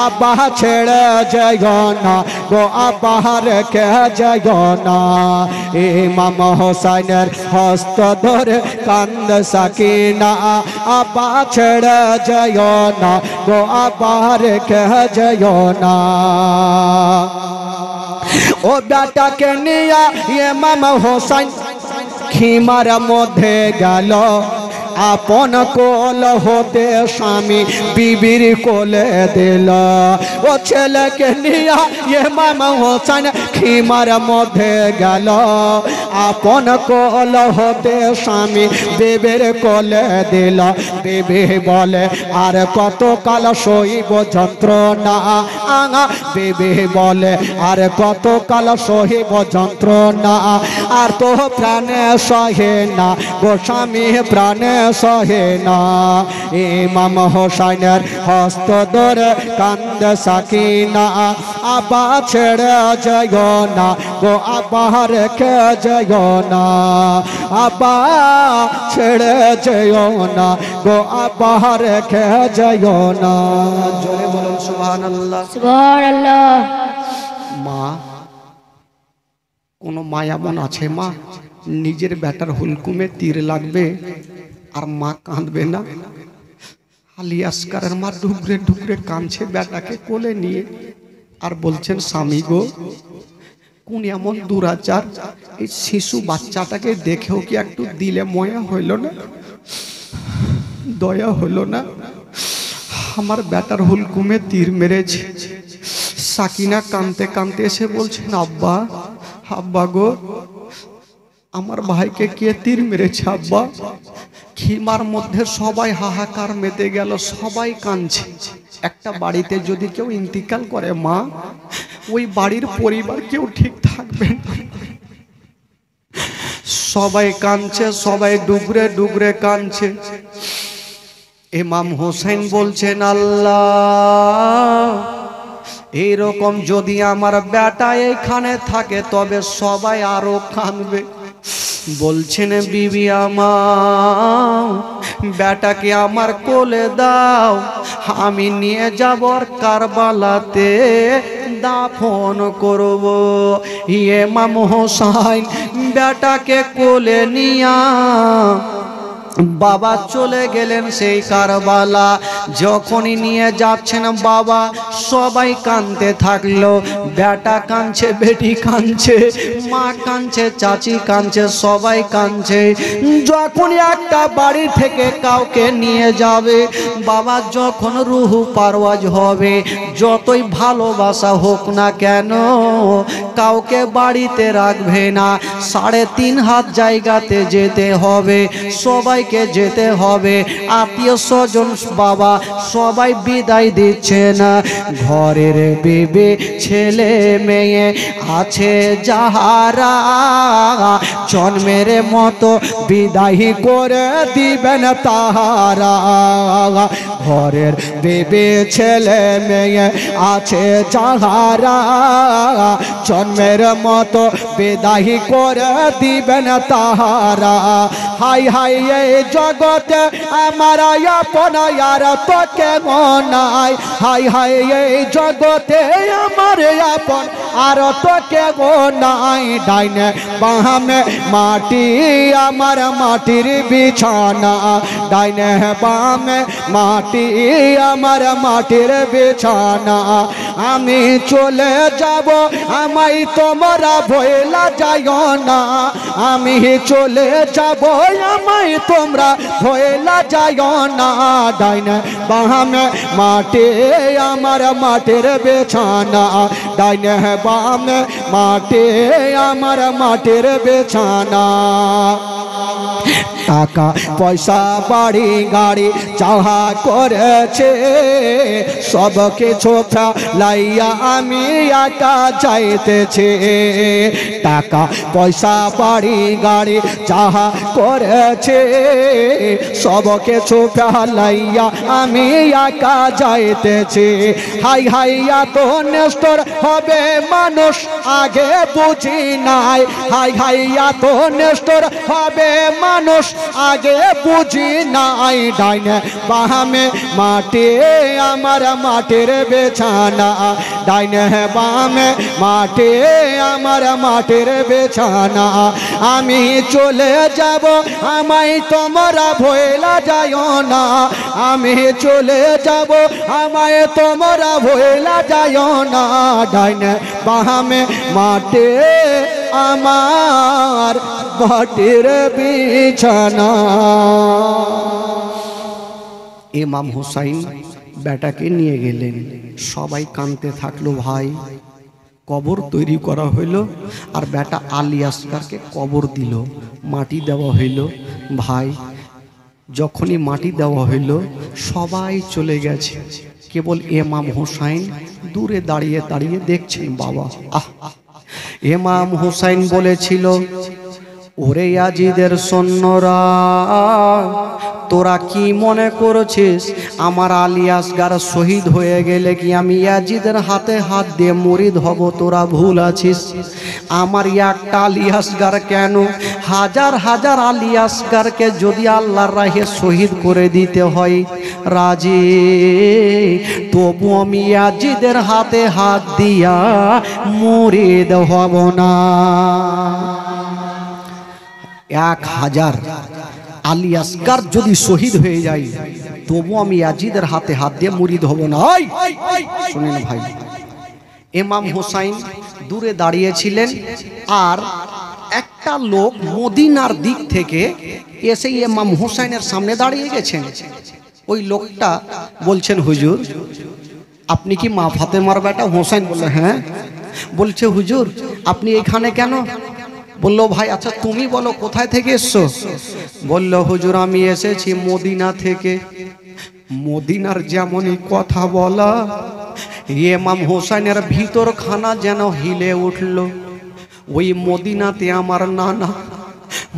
আব্বা ছেড়ে যাইও না গো, আব্বা রেখে যাইও না। ইমাম হোসেনের হস্ত ধরে কান্দ সাকিনা, আব্বা ছেড়ে যাইও না গো, আব্বা রেখে যাইও না। ও বেটাকে নিয়ে ইমাম হোসেন খিমার মধ্যে গেল, আপন কোল হতে স্বামী বিবির কোলে দিল। ও ছেলেকে নিয়ে ইমাম হোসেন খিমার মধ্যে গেল, আপন কোল হতে স্বামী বিবির কোলে দিল। বিবি বলে আর কত কাল সইব যন্ত্রণা, আঙা বিবি বলে আর কত কাল সইব যন্ত্রণা, আর তো প্রাণে সহে না গো স্বামী প্রাণে সহে না। ইমাম হোসেনের হস্ত ধরে কান্দ সাকিনা, আব্বা ছেড়ে যাইও না গো, আব্বা রেখে যাইও না, আব্বা ছেড়ে যাইও না গো, আব্বা রেখে যাইও না। জোরে বলুন সুবহানাল্লাহ। সুবহানাল্লাহ। মা কোনো মা এমন আছে মা নিজের বেটার হুলকুমে তীর লাগবে আর মা কাঁদবে না? আলী আসগরের মা ঢুকরে ঢুকরে কাঁদছে বেটাকে কোলে নিয়ে, আর বলছেন স্বামী গো কোন এমন দুরাচার, এই শিশু বাচ্চাটাকে দেখেও কি একটু দিলে ময়া হইল না, দয়া হলো না? আমার বেটার হুলকুমে তীর মেরেছে। সাকিনা কাঁদতে কাঁদতে এসে বলছেন আব্বা, আব্বা গো আমার ভাইকে কে তীর মেরেছে আব্বা? খিমার মধ্যে সবাই হাহাকার মেতে গেল, সবাই কাঁদছে। একটা বাড়িতে যদি কেউ ইন্তিকাল করে মা, ওই বাড়ির পরিবার কেউ ঠিক থাকবে না, সবাই কাঁদছে, সবাই ডুগরে ডুগরে কাঁদছে। ইমাম হোসেন বলছেন আল্লাহ এইরকম যদি আমার বেটা এখানে থাকে তবে সবাই আরো কাঁদবে। বলছেন বিবি আমার বেটাকে আমার কোলে দাও, আমি নিয়ে যাব কারবালাতে দাফন করব। ইমাম হোসেন বেটাকে কোলে নিয়া বাবা চলে গেলেন সেই কারবালা। যখনই নিয়ে যাচ্ছেন বাবা সবাই কাঁদতে থাকলো। বেটা কাঁদছে, বেটি কাঁদছে, মা কাঁদছে, চাচি কাঁদছে, সবাই কাঁদছে। যখনই একটা বাড়ি থেকে কাউকে নিয়ে যাবে বাবা, যখন রুহু পারওয়াজ হবে, যতই ভালোবাসা হোক না কেন কাউকে বাড়িতে রাখবে না। 3.5 হাত জায়গাতে যেতে হবে, সবাই যেতে হবে। আত্মীয় স্বজন বাবা সবাই বিদায় দিচ্ছে না। ঘরের বিবি ছেলে মেয়ে আছে যাহারা জন্মের মতো বিদায় করে দিবেন তাহারা। ঘরের বিবি ছেলে মেয়ে আছে যাহারা জন্মের মতো বিদায় করে দিবেন তাহারা। হাই হাই এই জগতে আমার আপন আর তো কেমন নাই। হাই হাই এই জগতে আমার আপন আর তো কেমন নাই। ডাইনে বামে মাটি আমার মাটির বিছানা, ডাইনে বামে মাটি আমার মাটির বিছানা। আমি চলে যাব আমায় তোমরা ভয়লা যাইও না, আমি চলে যাব আমায় তোমরা ভয়লা যাইও না। ডাইনে বামে মাটি আমার মাটির বিছানা, ডাইনে বামে মাটি আমার মাটির বিছানা। টাকা পয়সা বাড়ি গাড়ি যাহা করেছে সব কিছু ফেলাইয়া আমি একা যাইতেছি। টাকা পয়সা বাড়ি গাড়ি যাহা করেছে সব কিছু ফেলাইয়া আমি একা যাইতেছি। হাই হাইয়া তো নেস্তর হবে মানুষ আগে বুঝি নাই। হাই হাইয়া তো নেস্তর হবে মানুষ আগে বুঝি নাই। ডাইনে বামে মাটি আমার মাটির বিছানা, ডাইনে বামে মাটি আমার মাটির বিছানা। আমি চলে যাব আমায় তোমরা ভয়লা যাইও না, আমি চলে যাব আমায় তোমরা ভয়লা যাইও না। ডাইনে বামে মাটি আমার মাটির বিছানা। ইমাম হুসাইন বেটাকে নিয়ে গেলেন, সবাই কাঁদতে থাকলো। ভাই কবর তৈরি করা হইল আর বেটা আলী আসগারকে কবর দিল, মাটি দেওয়া হইল। ভাই যখনই মাটি দেওয়া হইল সবাই চলে গেছে, কেবল ইমাম হুসাইন দূরে দাঁড়িয়ে দাঁড়িয়ে দেখছেন। বাবা ইমাম হুসাইন বলেছিল, ওরে ইয়াজিদের সৈন্যরা, তোরা কি মনে করছিস আমার আলী আসগার শহীদ হয়ে গেলে কি আমি ইয়াজিদের হাতে হাত দিয়ে মুরিদ হব? তোরা ভুল আছিস। আমার একটা আলী আসগার কেন, হাজার হাজার আলী আসগারকে যদি আল্লাহর রাহে শহীদ করে দিতে হয় রাজি, তবু আমি ইয়াজিদের হাতে হাত দিয়া মুরিদ হব না। 1000 আলী আসগার যদি শহীদ হয়ে যায় তবু আমি ইয়াজিদের হাতে হাত দিয়ে মুরিদ হব না। শুনেন ভাই, ইমাম হুসাইন দূরে দাঁড়িয়েছিলেন আর একটা লোক মদিনার দিক থেকে এসে ইমাম হুসাইনের সামনে দাঁড়িয়ে গেছেন। ওই লোকটা বলছেন, হুজুর আপনি কি মা ফাতেমার বেটা? হুসাইন বলল হ্যাঁ। বলছে হুজুর আপনি এখানে কেন? বলল ভাই আচ্ছা তুমি বলো কোথায় থেকে এসছো? বলল হুজুর আমি এসেছি মদিনা থেকে। মদিনার যেমনই কথা বলা ইমাম হুসাইনের ভিতর খানা যেন হিলে উঠল। ওই মদিনাতে আমার নানা,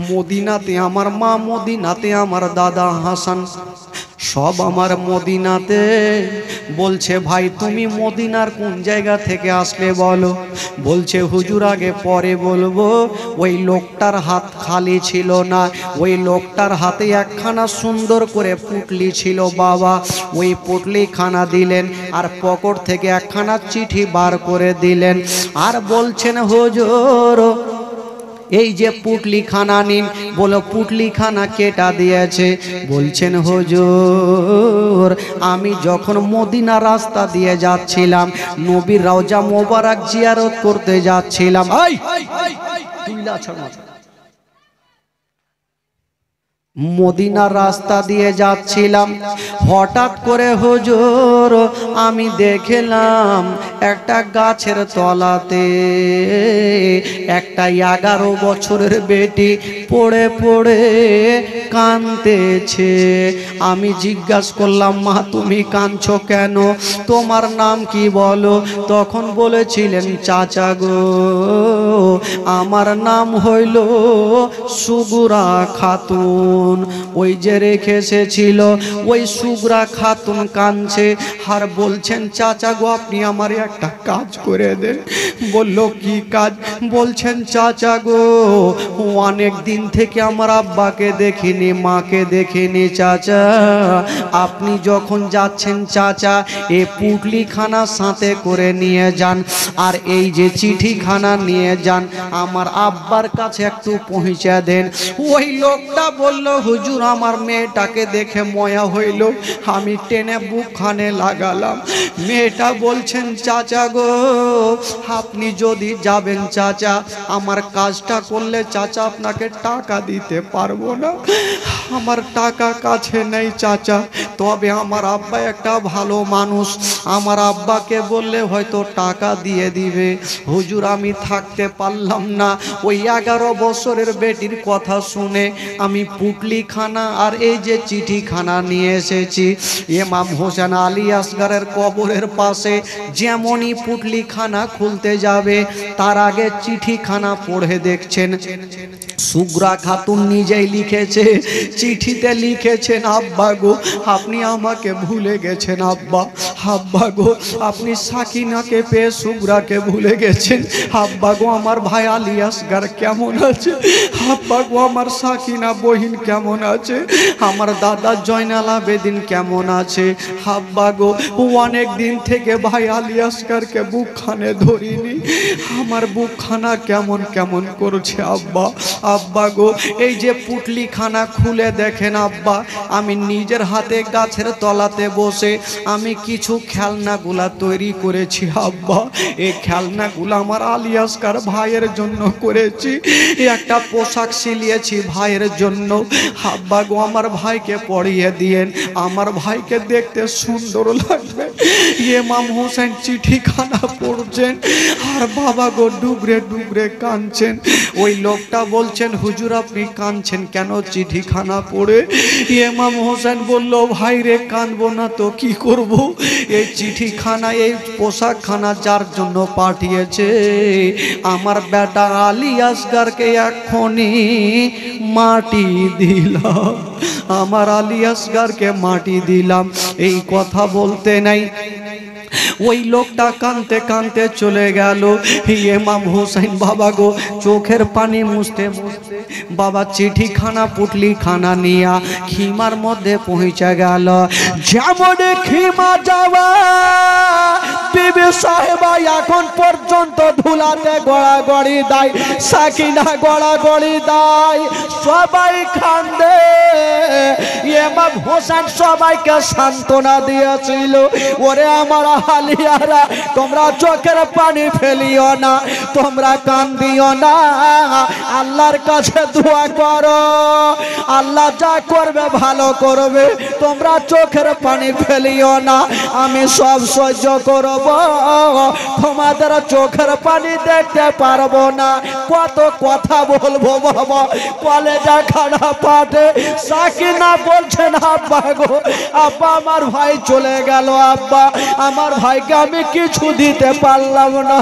মদিনাতে আমার মা, মদিনাতে আমার দাদা হাসান, সব আমার মদিনাতে। বলছে ভাই তুমি মদিনার কোন জায়গা থেকে আসলে বলো? বলছে হুজুর আগে পরে বলবো। ওই লোকটার হাত খালি ছিল না, ওই লোকটার হাতে একখানা সুন্দর করে পুটলি ছিল বাবা। ওই পুটলি খানা দিলেন আর পকেট থেকে একখানা চিঠি বার করে দিলেন আর বলছেন হুজুর এই যে পুটলি খানা নিন। বলো পুটলি খানা কেটা দিয়েছে? বলছেন হুজুর আমি যখন মদিনা রাস্তা দিয়ে যাচ্ছিলাম, নবীর রওজা মোবারক জিয়ারত করতে যাচ্ছিলাম। মদিনার রাস্তা দিয়ে যাচ্ছিলাম, হঠাৎ করে হুজুর আমি দেখলাম একটা গাছের তলাতে একটা 11 বছরের বেটি পড়ে পড়ে কাঁদতেছে। আমি জিজ্ঞাসা করলাম মা তুমি কাঁদছো কেন? তোমার নাম কি বলো? তখন বলেছিলেন চাচা গো আমার নাম হইল সুগুরা খাতুন। ওই যে রেখে এসেছিল ওই সুগরা খাতুন কাঁদছে আর বলছেন চাচা গো আপনি আমার একটা কাজ করে দেন। বলল কি কাজ? বলছেন চাচা গো অনেক দিন থেকে আমার আব্বাকে দেখিনি, মাকে দেখিনি। চাচা আপনি যখন যাচ্ছেন চাচা এই পুটলি খানা সাথে করে নিয়ে যান আর এই যে চিঠিখানা নিয়ে যান আমার আব্বার কাছে একটু পৌঁছে দেন। ওই লোকটা বলল হুজুর আমার মেয়েটাকে দেখে ময়া হইল, আমি টেনে বুকখানে লাগালাম। মেয়েটা বলছেন চাচা গো আপনি যদি যাবেন চাচা আমার কাজটা করলে চাচা আপনাকে টাকা দিতে পারবো না, আমার টাকা কাছে নেই চাচা। তবে আমার আব্বা একটা ভালো মানুষ, আমার আব্বাকে বললে হয়তো টাকা দিয়ে দিবে। হুজুর আমি থাকতে পারলাম না, ওই 11 বছরের বেটির কথা শুনে আমি পুটলি খানা আর এই যে চিঠিখানা নিয়ে এসেছি। ইমাম হোসেন আলী আসগরের কবরের পাশে যেমনই পুটলি খানা খুলতে যাবে তার আগে চিঠিখানা পড়ে দেখছেন সুগরা খাতুন নিজেই লিখেছে। চিঠিতে লিখেছেন আব্বা গো আপনি আমাকে ভুলে গেছেন, আব্বা আব্বা গো আপনি সাকিনাকে পেয়ে সুগরাকে ভুলে গেছেন। আব্বা গো আমার ভাই আলী আসগর কেমন আছে? আব্বা গো আমার সাকিনা বহিন কেমন আছে? আমার দাদা জয়নাল আবেদিন কেমন আছে? আব্বা গো অনেক দিন থেকে ভাই আলী আসগরকে বুকখানে ধরিনি, আমার বুকখানা কেমন কেমন করছে আব্বা। আব্বা গো এই যে পুটলি খানা খুলে দেখেন আব্বা আমি নিজের হাতে গাছের তলাতে বসে আমি কিছু খেলনাগুলা তৈরি করেছি আব্বা। এই খেলনাগুলো আমার আলী আসগর ভাইয়ের জন্য করেছি, একটা পোশাক সিলিয়েছি ভাইয়ের জন্য। আব্বা গো আমার ভাইকে পরিয়ে দিয়েন, আমার ভাইকে দেখতে সুন্দর লাগবে। ইমাম হোসেন চিঠিখানা পড়ছেন আর বাবা গো ডুবরে ডুবরে কাঁদছেন। ওই লোকটা বলছেন হুজুর আপনি কাঁদছেন কেন চিঠিখানা পড়ে? ইমাম হোসেন বলল ভাই রে কাঁদবো না তো কি করব, এই চিঠিখানা এই পোশাকখানা যার জন্য পাঠিয়েছে আমার বেটা আলী আসগরকে এখনই মাটি দিলাম, আমার আলী আসগরকে মাটি দিলাম। এই কথা বলতে নাই ওই লোকটা কাঁদতে কাঁদতে চলে গেল। ইমাম হোসেন বাবা গো চোখের পানি মুছতে মুছতে বাবা চিঠিখানা পুটলি খানা নিয়া খিমার মধ্যে পৌঁছে গেল। যেমন খিমা যাওয়া বিবি সাহেবা এখন পর্যন্ত ধুলাতে গড়াগড়ি দেয়, সাকিনা গড়াগড়ি দেয়, সবাই কাঁদে। ইমাম হোসেন সবাইকে সান্ত্বনা দিয়েছিল ওরে আমার আলিয়ারা তোমরা চোখের পানি ফেলিও না, তোমরা কান্দিও না, আল্লাহর কাছে দোয়া করো, আল্লাহ যা করবে ভালো করবে, তোমরা চোখের পানি ফেলিও না, আমি সব সহ্য করব, তোমাদের চোখের পানি দেখতে পারবো না। কত কথা বলবো বাবা, কলেজা খানা পাটে। সাকিনা বলছেন আব্বা গো আব্বা আমার ভাই চলে গেল, আব্বা আমার ভাইকে আমি কিছু দিতে পারলাম না,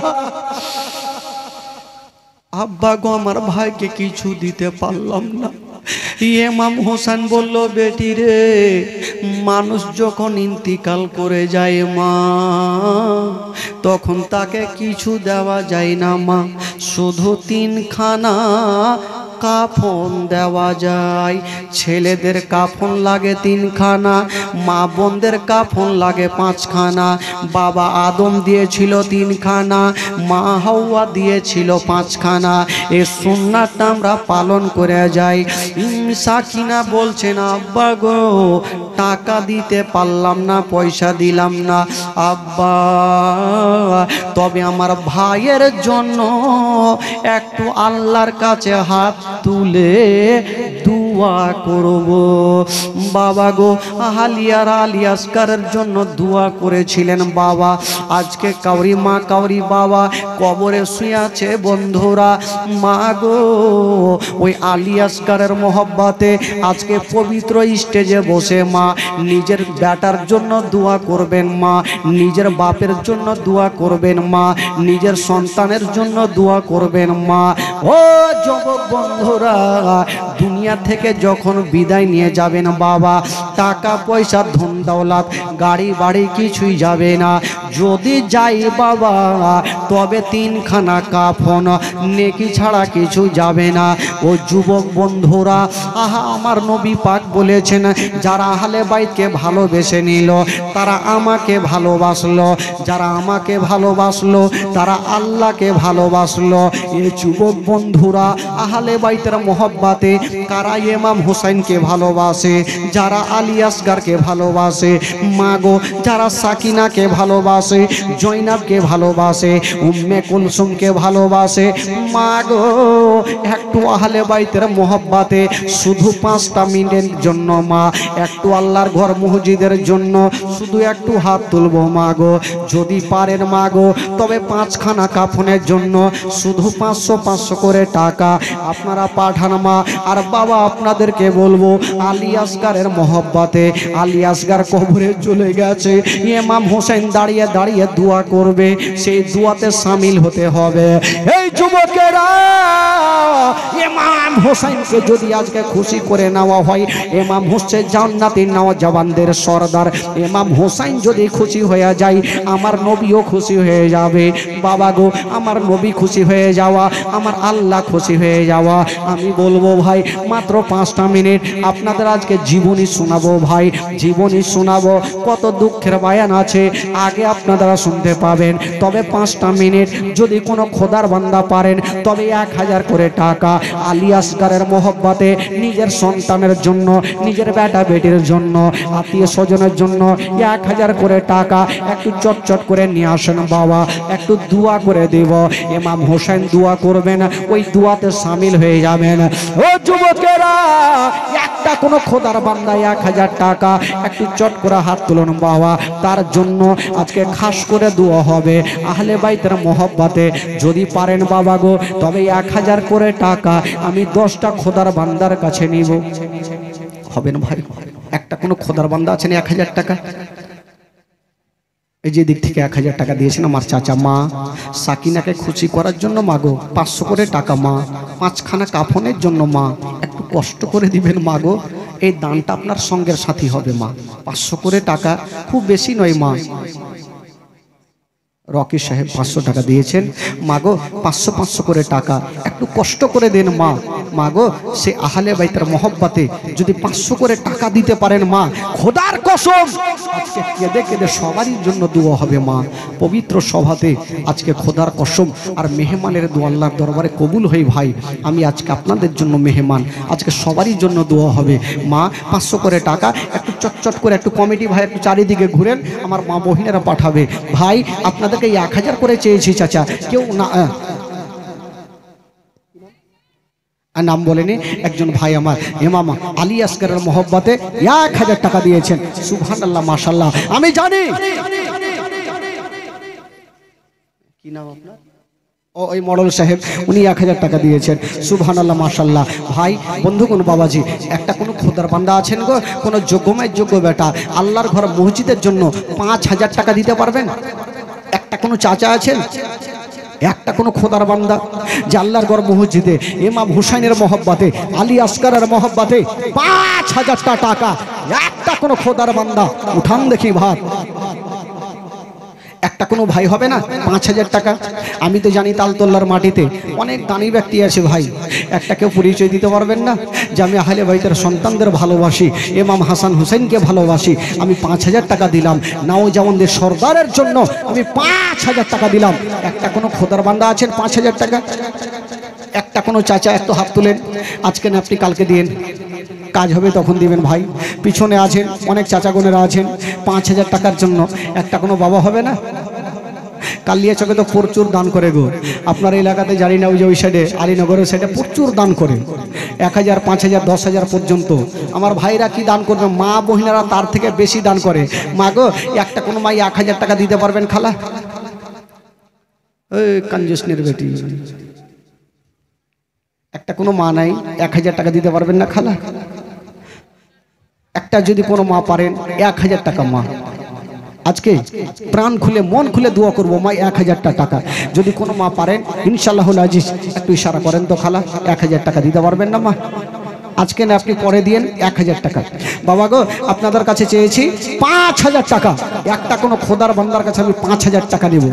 আব্বা গো আমার ভাইকে কিছু দিতে পারলাম না। ইমাম হোসেন বলল, বেটি রে, মানুষ যখন ইন্তিকাল করে যায় মা, তখন তাকে কিছু দেওয়া যায় না মা, শুধু 3খানা কাফন দেওয়া যায়। ছেলেদের কাফন লাগে 3খানা, মা বোনদের কাফন লাগে 5খানা। বাবা আদম দিয়েছিল 3খানা, মা হাওয়া দিয়েছিল 5খানা। এই সুন্নাতটা আমরা পালন করে যাই। সাকিনা বলছেন, আব্বা গো, টাকা দিতে পারলাম না, পয়সা দিলাম না আব্বা, তবে আমার ভাইয়ের জন্য একটু আল্লাহর কাছে হাত তুলে দোয়া করব। বাবা গো, আহালিয়ার আলী আসকারের জন্য দোয়া করেছিলেন বাবা। আজকে কাউরি মা কাউরি বাবা কবরে শুয়ে আছে বন্ধুরা। মা গো, ওই আলী আসকারের মোহব্বতে আজকে পবিত্র স্টেজে বসে মা নিজের বেটার জন্য দোয়া করবেন মা, নিজের বাপের জন্য দোয়া করবেন মা, নিজের সন্তানের জন্য দোয়া করবেন মা। ও যুবক বন্ধুরা, দুনিয়া থেকে যখন বিদায় নিয়ে যাবেন বাবা, টাকা পয়সা ধন দৌলত গাড়ি বাড়ি কিছুই যাবে না। যদি যাই বাবা, তবে 3খানা কাফন, নেকি ছাড়া কিছু যাবে না। ও যুবক বন্ধুরা, আহা, আমার নবী পাক বলেছেন, যারা আহলে বাইতকে ভালোবেসে নিল তারা আমাকে ভালোবাসলো, যারা আমাকে ভালোবাসলো তারা আল্লাহকে ভালোবাসলো। এই যুবক বন্ধুরা, আহলে বাইতের মোহব্বতে কারা ইমাম হোসেনকে ভালোবাসে, যারা আলী আসগারকে ভালোবাসে, মাগো যারা সাকিনাকে ভালোবাসে, জয়নাবকে ভালোবাসে, উম্মে কুলসুমকে ভালোবাসে, মাগো একটু আহলে বাইতের মোহব্বতে শুধু 5টা মিনিটের জন্য মা, একটু আল্লাহর ঘর মসজিদের জন্য শুধু একটু হাত তুলবো মাগো। যদি পারেন মাগো, তবে 5খানা কাফনের জন্য শুধু 500 করে টাকা আপনারা পাঠান মা। আর বাবা, আপনাদেরকে বলবো, আলী আসগারের মোহব্বতে আলী আসগার কবরে চলে গেছে, ইমাম হোসেন দাঁড়িয়ে দাঁড়িয়ে দোয়া করবে, সেই দোয়াতে শামিল হতে হবে। এই যুবকেরা, ইমাম হোসেনকে যদি আজকে খুশি করে নেওয়া হয়, ইমাম হোসেন জান্নাতি নওজওয়ানদের সরদার, ইমাম হোসেন যদি খুশি হয়ে যায়, আমার নবীও খুশি হয়ে যাবে। বাবা গো, আমার নবী খুশি হয়ে যাওয়া, আমার আল্লাহ খুশি হয়ে যাওয়া। আমি বলবো ভাই, মাত্র 5টা মিনিট আপনাদের আজকে জীবনী শোনাবো ভাই, জীবনী শোনাবো। কত দুঃখের বায়ান আছে, আগে আপনারা শুনতে পাবেন। তবে 5টা মিনিট যদি কোনো খোদার বান্দা পারেন, তবে 1000 করে টাকা আলী আসগারের মোহব্বতে নিজের সন্তানের জন্য, নিজের বেটা বেটির জন্য, আত্মীয় স্বজনের জন্য 1000 করে টাকা একটু চটচট করে নিয়ে আসেন বাবা, একটু দোয়া করে দেব। ইমাম হোসেন দোয়া করবেন, ওই দোয়াতে শামিল হয়ে যাবেন। ও যুবকেরা, একটা কোনো খোদার বান্দা 1000 টাকা একটু চট করে হাত তুলুন বাবা, তার জন্য আজকে খাস করে দোয়া হবে আহলে বাইতের মোহব্বতে। যদি পারেন বাবা গো, তবে 1000 করে টাকা আমি 10টা খোদার বান্দার কাছে নিব। হবেন ভাই? একটা কোনো খোদার বান্দা আছেন 1000 টাকা? এই যে দিক থেকে 1000 টাকা দিয়েছেন আমার চাচা মা সাকিনাকে খুশি করার জন্য, মাগো 500 করে টাকা মা, 5খানা কাফনের জন্য মা, একটু কষ্ট করে দিবেন মাগো। এই দানটা আপনার সঙ্গের সাথী হবে মা। 500 করে টাকা খুব বেশি নয় মা। রকি সাহেব 500 টাকা দিয়েছেন, মাগো 500 করে টাকা একটু কষ্ট করে দেন মা। মাগো, সে আহলে বাইতের মোহব্বতে যদি 500 করে টাকা দিতে পারেন মা, খোদার কসম আজকে কেঁদে কেঁদে সবারই জন্য দোয়া হবে মা। পবিত্র সভাতে আজকে খোদার কসম আর মেহমানের দোয়া আল্লাহর দরবারে কবুল হই ভাই। আমি আজকে আপনাদের জন্য মেহমান, আজকে সবারই জন্য দোয়া হবে মা। 500 করে টাকা একটু চটচট করে, একটু কমিটি ভাই একটু চারিদিকে ঘুরেন, আমার মা বহিনেরা পাঠাবে ভাই। আপনাদেরকে 1000 করে চেয়েছি চাচা, কেউ না নাম বলেনি। একজন ভাই আমার ইমাম আলী আসগারের মোহব্বতে 1000 টাকা দিয়েছেন। সুবহানাল্লাহ, মাশাআল্লাহ। আমি জানি কি নাম আপনার? ওই মডল সাহেব, উনি 1000 টাকা দিয়েছেন। সুবহানাল্লাহ, মাশাআল্লাহ। ভাই বন্ধুগণ, বাবাজি, একটা কোনো খোদার বান্দা আছেন গো, কোনো যোগ্যময় যোগ্য বেটা আল্লাহর ঘর মসজিদের জন্য 5000 টাকা দিতে পারবেন? একটা কোনো চাচা আছেন? একটা কোনো খোদার বান্দা যে আল্লাহর ঘর মসজিদে ইমাম হুসাইনের মহব্বতে আলী আসকারের মহব্বতে 5,000 টাকা, একটা কোনো খোদার বান্দা উঠান দেখি ভাত। একটা কোনো ভাই হবে না 5,000 টাকা? আমি তো জানি তালতলার মাটিতে অনেক দানি ব্যক্তি আছে ভাই, একটা কেউ পরিচয় দিতে পারবেন না যে আমি আহলে বাইতের সন্তানদের ভালোবাসি, ইমাম হাসান হুসেনকে ভালোবাসি, আমি 5,000 টাকা দিলাম, নওজওয়ানদের সর্দারের জন্য আমি 5,000 টাকা দিলাম। একটা কোনো খোদার বান্দা আছেন 5,000 টাকা? একটা কোনো চাচা একটু হাত তুলেন, আজকে না আপনি কালকে দিন, কাজ হবে তখন দিবেন ভাই। পিছনে আছেন অনেক চাচা বোনেরা আছেন, 5,000 টাকার জন্য একটা কোনো বাবা হবে না? কালিয়া চকে তো প্রচুর দান করে গো, আপনার এলাকাতে জানি না, ওই যে ওই সাইডে আলীনগরের সাইডে প্রচুর দান করে, 1,000, 5,000, 10,000 পর্যন্ত। আমার ভাইরা কি দান করবে? মা বহিনারা তার থেকে বেশি দান করে। মা গো, একটা কোনো মাই 1,000 টাকা দিতে পারবেন খালা? ওই কঞ্জুসনের বেটি, একটা কোনো মা নাই 1,000 টাকা দিতে পারবেন না খালা? একটা যদি কোনো মা পারেন 1,000 টাকা, মা আজকে প্রাণ খুলে মন খুলে দোয়া করবো, মা 1,000 টাকা যদি কোনো মা পারেন ইনশাআল্লাহুল আজিজ, একটু ইশারা করেন তো খালা, 1,000 টাকা দিতে পারবেন না মা? আজকে না আপনি পরে দিয়েন 1,000 টাকা। বাবা গো, আপনাদের কাছে চেয়েছি 5,000 টাকা, একটা কোনো খোদার বান্দার কাছে আমি 5,000 টাকা নেব।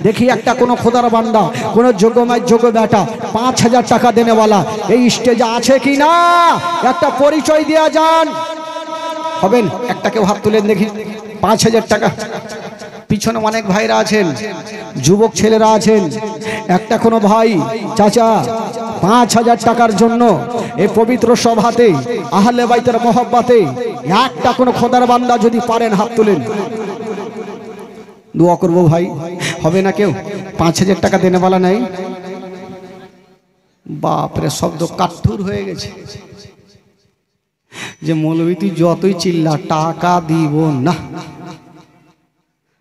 দেখি একটা কোনো খোদার বান্দা, কোনো যোগ্যমায় যোগ্য বেটা 5,000 টাকা দেনেওয়ালা এই স্টেজে আছে কি না? একটা পরিচয় দেওয়া যান, হবেন? একটা কেউ হাত তুলেন দেখি। 5,000 টাকা। পিছনে অনেক ভাইরা আছেন, যুবক ছেলেরা আছেন, একটা কোনো ভাই চাচা 5,000 টাকার জন্য এই পবিত্র সভাতে আহলে বাইতের মহব্বতে একটা কোনো খোদার বান্দা যদি পারেন হাত তুলেন, দোয়া করবো ভাই। হবে না কেউ? 5,000 টাকা দেনেওয়ালা নাই? বাপরে, শব্দ কাঠুর হয়ে গেছে যে মৌলবী তুই যতই চিল্লা টাকা দিব না,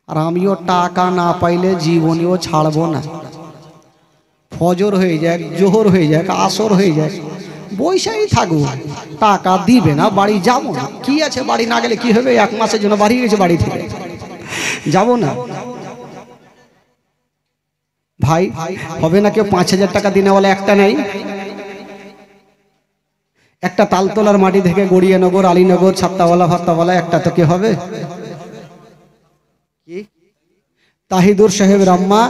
আর আমিও টাকা না পাইলে জীবনেও ছাড়বো না। ফজর হয়ে যাক, জোহর হয়ে যাক, আসর হয়ে যাক, বৈশাই থাকবো, টাকা দিবে না, বাড়ি যাবো না। কি আছে, বাড়ি না গেলে কি হবে? 1 মাসের জন্য বাড়ি গেছে, বাড়ি থেকে যাবো না ভাই। হবে না কেউ 5,000 টাকা দিনেওয়ালা একটা নেই? একটা তালতলার মাটি থেকে গড়িয়ানগর, আলীনগর, ছাত্তাওয়ালা, ফাত্তাওয়ালা একটা তো কি হবে? তাহিদুর সাহেবের আম্মা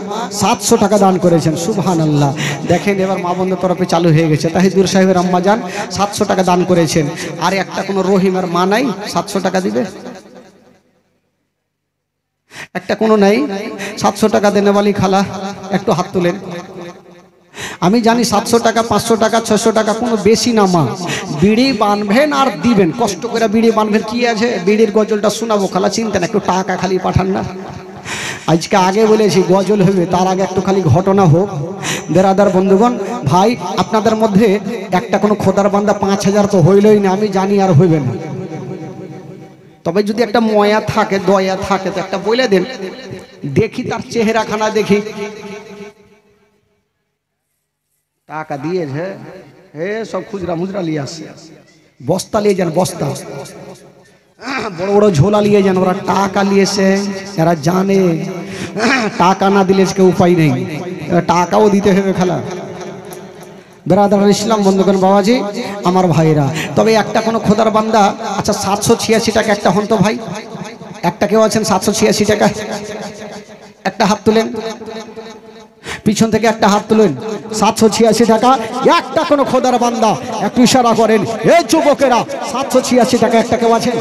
700 টাকা দান করেছেন, সুবহানাল্লাহ। দেখেন এবার মা বোনদের তরফে চালু হয়ে গেছে। তাহিদুর সাহেবের আম্মা যান 700 টাকা দান করেছেন। আর একটা কোনো রহিমের মা নাই 700 টাকা দিবে? একটা কোনো নাই 700 টাকা দেনেওয়ালি খালা, একটু হাত তুলেন। আমি জানি 700 টাকা, 500 টাকা, 600 টাকা কোনো বেশি না মা। বিড়ি বানবেন আর দিবেন, কষ্ট করে বিড়ি বানবেন, কি আছে বিড়ির গজলটা শোনাবো খালা, চিন্তা না, একটু টাকা খালি পাঠান না। আজকে আগে বলেছি গজল হবে, তার আগে একটু খালি ঘটনা হোক। বেরাদার বন্ধুগণ, ভাই আপনাদের মধ্যে একটা কোনো খোদার বান্দা 5,000 তো হইলই না, আমি জানি আর হইবে না। তবে যদি একটা ময়া থাকে, দয়া থাকে, তো একটা বলে দেন দেখি, তার চেহারা খানা দেখি। টাকা দিয়েছে, হে সব খুচরা মুজরা নিয়ে আসছে, বস্তা নিয়ে যান, বস্তা বড় বড় ঝোলা নিয়ে যান। ওরা টাকা নিয়েছে, এরা জানে টাকা না দিলে কেউ উপায় নেই, টাকাও দিতে হবে খালা। বেরাদার ইসলাম বন্ধুগণ, বাবাজি আমার ভাইরা, তবে একটা কোনো খোদার বান্দা, আচ্ছা 786 টাকা একটা হন তো ভাই, একটা কেউ আছেন 786 টাকা? একটা হাত তুলেন, পিছন থেকে একটা হাত তুলেন। 786 টাকা একটা কোনো খোদার বান্দা, একটু ইশারা করেন। এই যুবকেরা 786 টাকা একটা কেউ আছে?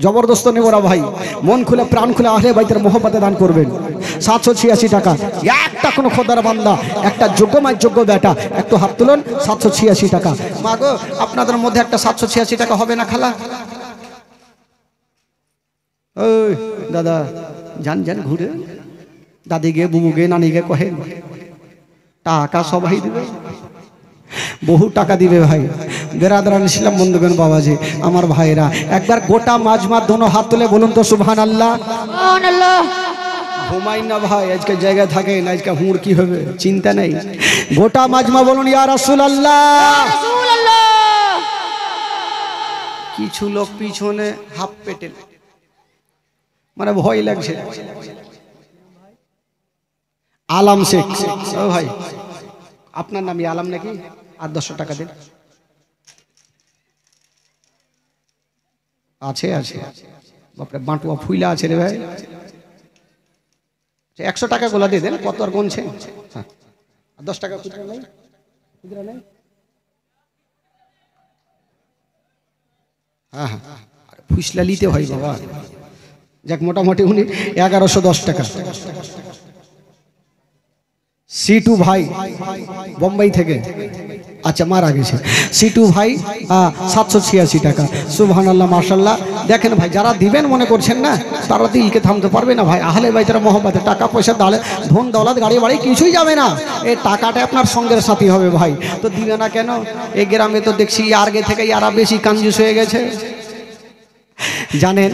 জবরদস্ত নেবরা ভাই, মন খুলে প্রাণ খুলে আহলে বাইতের মহব্বতে দান করবেন। 786 টাকা একটা কোনো খোদার বান্দা, একটা যোগ্যমায় যোগ্য বেটা, একটু হাত তুলুন। 786 টাকা। মা গো, আপনাদের মধ্যে একটা 786 টাকা হবে না খালা? ওই দাদা যান যান ঘুরে, দাদিকে, বুবুকে, নানিকে কহেন টাকা সবাই দিবে, বহু টাকা দিবে ভাই। বেরাদারান ইসলাম বন্ধুগণ, বাবাজি আমার ভাইরা, একবার গোটা মাজমা দোনো হাত তুলে বলুন তো সুবহানাল্লাহ। ঘুমাই না ভাই, আজকে জায়গায় থাকেন, আজকে হুঁড় কি হবে চিন্তা নেই। গোটা মাজমা বলুন ইয়া রাসূলুল্লাহ। কিছু লোক পিছনে হাফ পেটে, মানে ভয় লাগছে। আলাম শেখ। ও ভাই আপনার নামই আলাম নাকি? আর 10 টাকা দিন। আছে আছে বাপরে বাঁটুয়া ফুইলা আছে রে ভাই। 100 টাকা গোলা দিয়ে দেন, কত আর গুনছে। হ্যাঁ, আর 10 টাকা খুচরা নেই, খুচরা নেই। হ্যাঁ হ্যাঁ, ফুসলা নিতে হয় বাবা। যাক, মোটামুটি উনি 1110 টাকা। সিটু ভাই বোম্বাই থেকে, আচ্ছা মারা গেছে। সিটু ভাই 786 টাকা। সুবহানাল্লাহ, মাশাআল্লাহ। দেখেন ভাই, যারা দিবেন মনে করছেন না, তারা দিলকে থামতে পারবে না ভাই। আহলে বাইতের মহব্বতে টাকা পয়সা দালে ধন দৌলত গাড়ি বাড়ি কিছুই যাবে না, এই টাকাটা আপনার সঙ্গের সাথী হবে ভাই। তো দিবে না কেন? এই গ্রামে তো দেখছি আগে থেকে ইয়ারা বেশি কাঞ্জুস হয়ে গেছে। জানেন,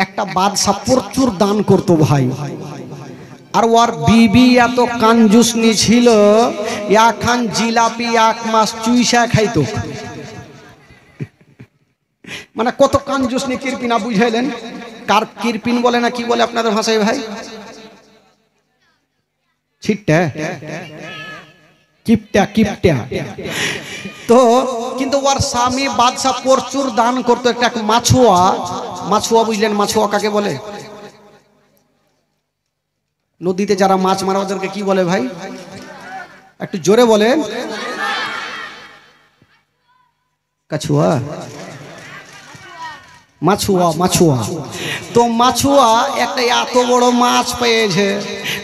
একটা বাদশা প্রচুর দান করতো ভাই, আর ওর বিবি এত কাঞ্জুসনি ছিল, এখন জিলাপি 1 মাস চুইসা খাইতো। মানে কত কাঞ্জুসনি কিরপিনা, বুঝাইলেন? কার কিরপিন বলে না কি বলে আপনাদের ভাষায় ভাই? ছিটটা, কিপটা কিপটা। তো কিন্তু ওর স্বামী বাদশা প্রচুর দান করতো। একটা মাছুয়া, মাছুয়া বুঝলেন? মাছুয়া কাকে বলে? নদীতে যারা মাছ মারা ওদেরকে কি বলে ভাই? একটু জোরে বলেন। কাছুয়া, মাছুয়া, মাছুয়া। তো মাছুয়া একটা এত বড় মাছ পেয়েছে,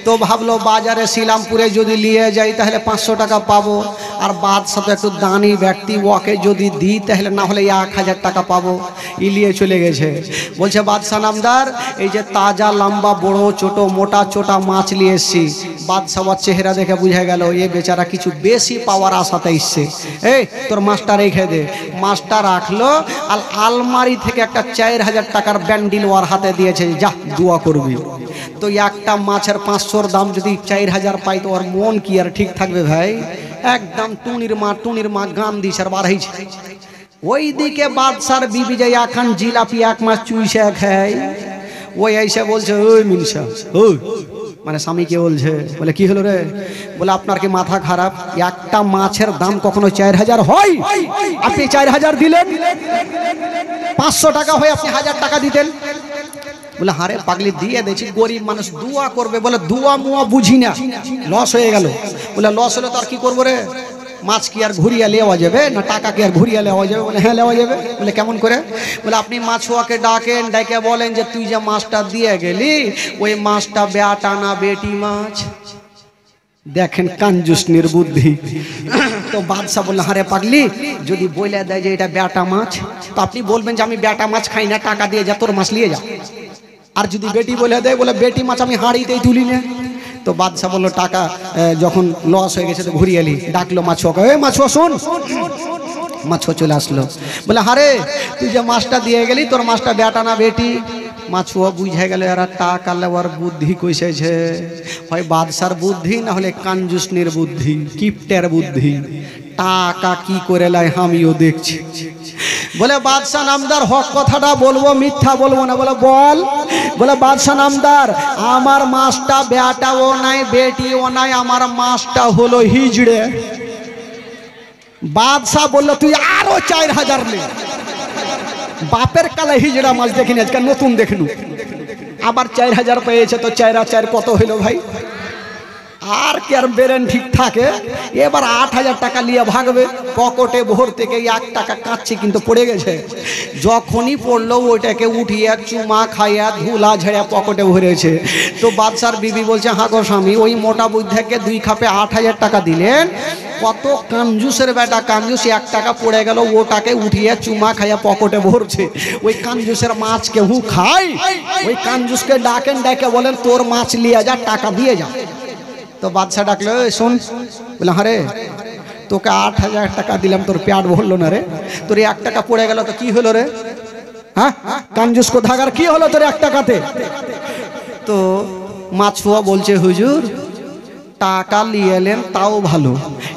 তো ভাবলো বাজারে শিলামপুরে যদি নিয়ে যাই তাহলে 500 টাকা পাবো, আর বাদশা তো একটু দানি ব্যক্তি, ওকে যদি দিই তাহলে না হলে 1000 টাকা পাবো। ইলিয়ে চলে গেছে, বলছে বাদশা নামদার, এই যে তাজা লম্বা বড় ছোট মোটা চোটা মাছ নিয়ে এসছি। বাদশার চেহারা দেখে বুঝে গেল এ বেচারা কিছু বেশি পাওয়ার আশাতে এসছে। এই তোর মাছটা রেখে দে। মাছটা রাখলো, আর আলমারি থেকে একটা 4000 টাকার ব্যান্ডিল ওর হাতে দিয়েছে, যা দোয়া করবি। তো একটা মাছের 500-র দাম যদি 4000 পাই, তো ওর মন কি আর ঠিক থাকবে ভাই? একদম টুনির মা গান দিছে আর বাড়াইছে। ওইদিকে বাদশার বিবি যে এখন জিলাপি 1 মাস চুইসা খায়, ওই এসে বলছে, ওই মিনসা, ওই মানে স্বামীকে বলছে, বলে কি হলো রে? বলে আপনার কি মাথা খারাপ? একটা মাছের দাম কখনো 4000 হয়? আপনি 4000 দিলেন, 500 টাকা হয় আপনি 1000 টাকা দিতেন। বলে হারে পাগলি, দিয়ে দিয়েছি, গরিব মানুষ দোয়া করবে। বলে দোয়া মুয়া বুঝি না, লস হয়ে গেল। বলে লস হলে তো আর কি করবো রে? মাছ কি আর ঘুরিয়ে নেওয়া যাবে না? টাকা কি আর ঘুরিয়ে নেওয়া যাবে? বলে হ্যাঁ নেওয়া যাবে। বলে কেমন করে? বলে আপনি মাছুয়াকে ডাকেন, ডেকে বলেন যে তুই যে মাছটা দিয়ে গেলি ওই মাছটা বেটা না বেটি মাছ। দেখেন কাঞ্জুসনির বুদ্ধি। তো বাদশা বলল, হারে পাগলি, যদি বলে দেয় যে এটা বেটা মাছ, তো আপনি বলবেন যে আমি বেটা মাছ খাই না, টাকা দিয়ে যা, তোর মাছ নিয়ে যা। আর যদি বেটি বলে দেয়, বলে বেটি মাছ আমি হাঁড়িতেই তুলি না। তো বাদশা বললো টাকা যখন লস হয়ে গেছে তো ঘুরিয়ে এলি। ডাকলো মাছুয়াকে, এই মাছুয়া শোন। মাছুয়া চলে আসলো, বলে হারে তুই যে মাছটা দিয়ে গেলি, তোর মাছটা বেটা না বেটি? মাছুয়া বুঝে গেল এরা টাকা লেওয়ার বুদ্ধি কইসেছে, হয় বাদশার বুদ্ধি না হলে কাঞ্জুসনির বুদ্ধি, কিপটের বুদ্ধি। টাকা কি করে লাই আমিও দেখছি। বলে বাদশা নামদার, হক কথাটা বলবো, মিথ্যা বলবো না। বলে বল। বলে বাদশা নামদার, আমার মাছটা বেটাও নাই বেটিও নাই, আমার মাছটা হলো হিজড়ে। বাদশা বললো তুই আরো 4000 নে। বাপের কালে হিজড়া মাছ দেখিনি, আজকে নতুন দেখলু। আবার 4000 পেয়েছে, তো 4 আর 4 কত হইল ভাই? আর কি আর বেরেন ঠিক থাকে? এবার 8000 টাকা নিয়ে ভাগবে। পকেটে ভোর থেকে 1 টাকা কাচ্ছি কিন্তু পড়ে গেছে। যখনই পড়লো ওইটাকে উঠিয়ে চুমা খাইয়া ধুলা ঝেড়ে পকেটে ভরেছে। তো বাদশার বিবি বলছে, হ্যাঁ গো স্বামী, ওই মোটা বুদ্ধাকে 2 খাপে 8000 টাকা দিলেন, কত কাঞ্জুসের বেটা কাঞ্জুস, 1 টাকা পড়ে গেল, ওটাকে উঠিয়ে চুমা খাইয়া পকেটে ভরছে। ওই কাঞ্জুসের মাছ কেউ খাই? ওই কাঞ্জুসকে ডাকেন, ডেকে বলেন তোর মাছ নিয়ে যা, টাকা দিয়ে যা। তো বাদশা ডাকলো, শোন। বলে হারে তোকে 8000 টাকা দিলাম, তোর পেট ভরলো না রে? তোর 1 টাকা পড়ে গেল, তো কি হলো রে? হ্যাঁ কাঞ্জুস কোথাকার, কি হলো তোর 1 টাকাতে? তো মাছুয়া বলছে, হুজুর টাকা নিয়ে এলেন তাও ভালো,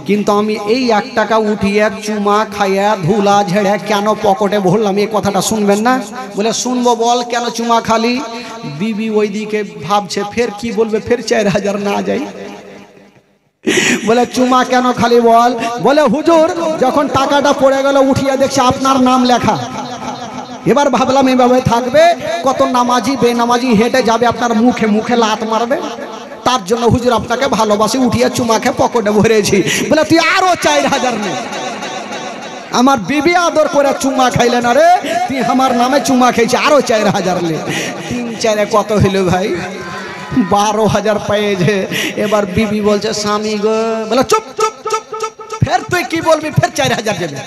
কিন্তু আমি এই 1 টাকা উঠিয়ে চুমা খাইয়া ধুলা ঝেড়ে কেন পকেটে ভরলাম, এই কথাটা শুনবেন না? বলে শুনবো, বল কেন চুমা খালি? বিবি ওইদিকে ভাবছে ফের কি বলবে, ফের 4000 না যায়। বলে চুমা কেন খালি বল? বলে হুজুর যখন টাকাটা পড়ে গেল উঠিয়ে দেখছে আপনার নাম লেখা। এবার ভাবলাম এইভাবে থাকবে, কত নামাজি বেনামাজি হেঁটে যাবে আপনার মুখে মুখে লাত মারবে, তার জন্য হুজুর আপনাকে ভালোবাসি উঠিয়ে চুমাকে পকেটে ভরেছি। বলে তুই আরো 4000 নে। আমার বিবি আদর করে চুমা খাইলে না রে, তুই আমার নামে চুমা খেয়েছি, আরো 4000 নে। 3 4 কত হইলো ভাই? 12000 পেয়েছে। এবার বিবি বলছে স্বামী গো, বলে চুপ চুপ চুপ চুপ, ফের তুই কি বলবি, ফের 4000 দেবে।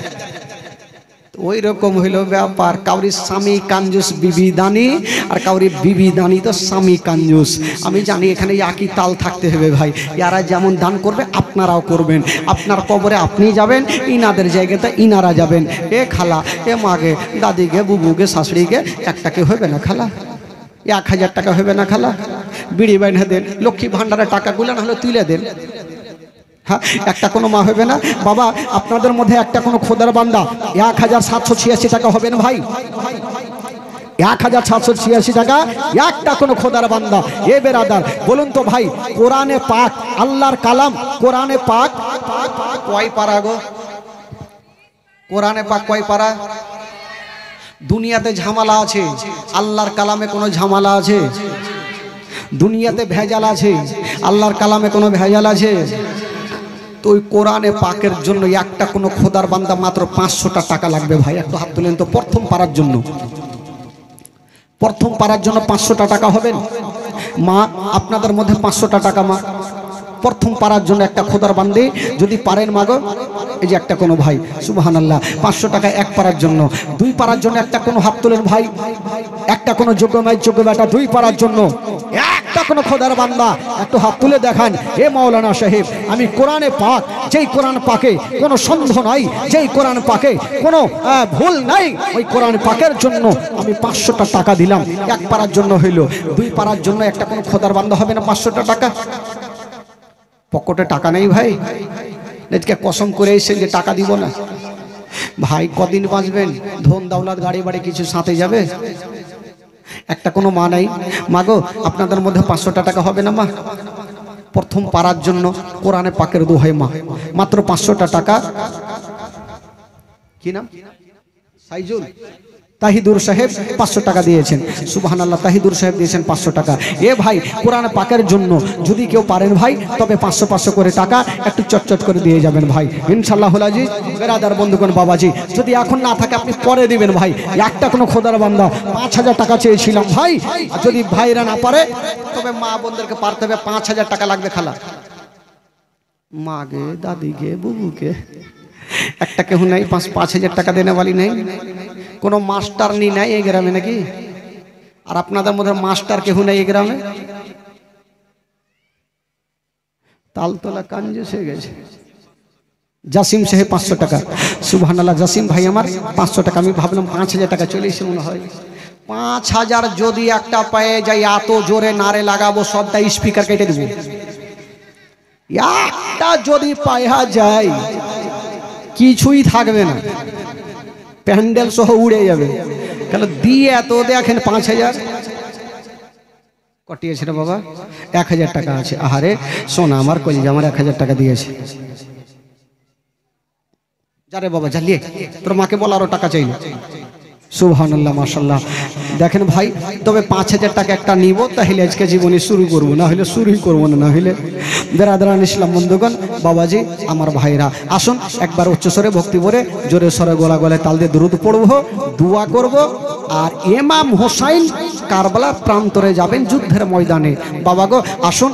ওই রকম হইল ব্যাপার। কাউরি স্বামী কাঞ্জুস বিবি দানি, আর কাউরি বিবি দানি তো স্বামী কাঞ্জুস। আমি জানি এখানে একই তাল থাকতে হবে ভাই। ইয়ারা যেমন দান করবে আপনারাও করবেন। আপনার কবরে আপনি যাবেন, ইনাদের জায়গাতে ইনারা যাবেন। এ খালা, এ মাগে, দাদিকে, বুবুকে, শাশুড়িকে একটাকে হবে না খালা? 1000 টাকা হবে না খালা? বিড়ি বাইনা দেন, লক্ষ্মী ভান্ডারের টাকাগুলো না হলে তুলে দেন। হ্যাঁ, একটা কোনো মা হবে না? বাবা আপনাদের মধ্যে একটা কোনো খোদার বান্দা 1786 টাকা হবে না ভাই? 1786 টাকা একটা কোনো খোদার বান্দা। এ বেরাদার বলুন তো ভাই, কোরআনে পাক আল্লাহর কালাম, কোরআনে পাক কয় পারা গো? কোরআনে পাক কয় পারা? দুনিয়াতে ঝামেলা আছে, আল্লাহর কালামে কোনো ঝামেলা আছে? দুনিয়াতে ভেজাল আছে, আল্লাহর কালামে কোনো ভেজাল আছে? তো ওই কোরআনে পাকের জন্য একটা কোনো খোদার বান্দা মাত্র 500টা টাকা লাগবে ভাই। একটু হাত তুলেন তো। প্রথম পারার জন্য, প্রথম পারার জন্য 500টা টাকা হবেন? মা আপনাদের মধ্যে 500টা টাকা মা প্রথম পারার জন্য একটা খোদার বান্দে যদি পারেন মাগো, এই যে একটা কোনো ভাই সুবহানাল্লাহ 500 টাকা এক পারার জন্য। 2 পারার জন্য একটা কোনো হাত তোলেন ভাই। একটা কোনো যোগ্য মাই যোগ্য বেটা 2 পারার জন্য একটা কোনো খোদার বান্দা একটু হাত তুলে দেখান। এ মাওলানা সাহেব, আমি কোরআনে পাক, যেই কোরআন পাকে কোনো সন্দেহ নাই, যেই কোরআন পাকে কোনো ভুল নাই, ওই কোরআন পাকের জন্য আমি 500টা টাকা দিলাম। এক পারার জন্য হইল, 2 পারার জন্য একটা কোনো খোদার বান্দা হবে না 500টা টাকা? পকেটে টাকা নেই ভাই, আজকে কসম করে এসেছেন যে টাকা দিব না। ভাই কদিন বাঁচবেন? ধন দৌলত গাড়ি বাড়ি কিছু সাথে যাবে? একটা কোনো মা নাই? মাগো আপনাদের মধ্যে 500টা টাকা হবে না মা? প্রথম পারার জন্য কোরআনে পাকের দোহাই মা, মাত্র 500টা টাকা। কি নাম? সাইজুল তাহিদুর সাহেব 500 টাকা দিয়েছেন। সুবহানাল্লাহ, তাহিদুর সাহেব দিয়েছেন 500 টাকা। এ ভাই কোরআন পাকের জন্য যদি কেউ পারেন ভাই, তবে 500 করে টাকা একটু চটচট করে দিয়ে যাবেন ভাই ইনশাআল্লাহ। জি বেরাদার বন্ধুগণ, বাবাজি যদি এখন না থাকে আপনি পরে দিবেন ভাই। একটা কোনো খোদার বান্দা 5000 টাকা চেয়েছিলাম ভাই, যদি ভাইরা না পারে তবে মা বোনদেরকে পারতে হবে। 5000 টাকা লাগবে খালা, মাগে, দাদিকে, বুবুকে। একটা কেউ নাই 5000 টাকা দেনে वाली নেই? কোনো মাস্টার নি নাই এই গ্রামে নাকি? আর আপনাদের মধ্যে মাস্টার কেউ নাই এই গ্রামে? তালতলা কাঞ্জুস হয়ে গেছে। জাসিম সাহেব 500 টাকা। সুবহানাল্লাহ, জাসিম ভাই আমার 500 টাকা। আমি ভাবলাম 5000 টাকা চলে এসে মনে হয়। 5000 যদি একটা পায়ে যাই, এত জোরে নারে লাগাবো সবটা স্পিকার কেটে দেবো। একটা যদি পায়া যায় কিছুই থাকবে না, প্যান্ডেল সহ উড়ে যাবে। কেন দিয়ে এত দেখেন 5000 কটিয়েছে না বাবা? 1000 টাকা আছে। আহারে সোনা আমার কলিজা, আমার 1000 টাকা দিয়েছে। যারে বাবা জ্বালিয়ে তোর মাকে বল আরো টাকা চাইলে। সুবহানাল্লাহ, মাশাআল্লাহ। দেখেন ভাই, তবে 5000 টাকা একটা নিব, তাহলে আজকে জীবনে শুরু করব, না হলে শুরুই করব না। না হলে বেরাদারান ইসলাম বন্ধুগণ, বাবাজি আমার ভাইরা, আসুন একবার উচ্চস্বরে ভক্তি ভরে জোরে সরে গলা গলায় তাল দিয়ে দুরূদ পড়ব, দোয়া করব। আর ইমাম হোসাইন কারবালার প্রান্তরে যাবেন যুদ্ধের ময়দানে। বাবা গো আসুন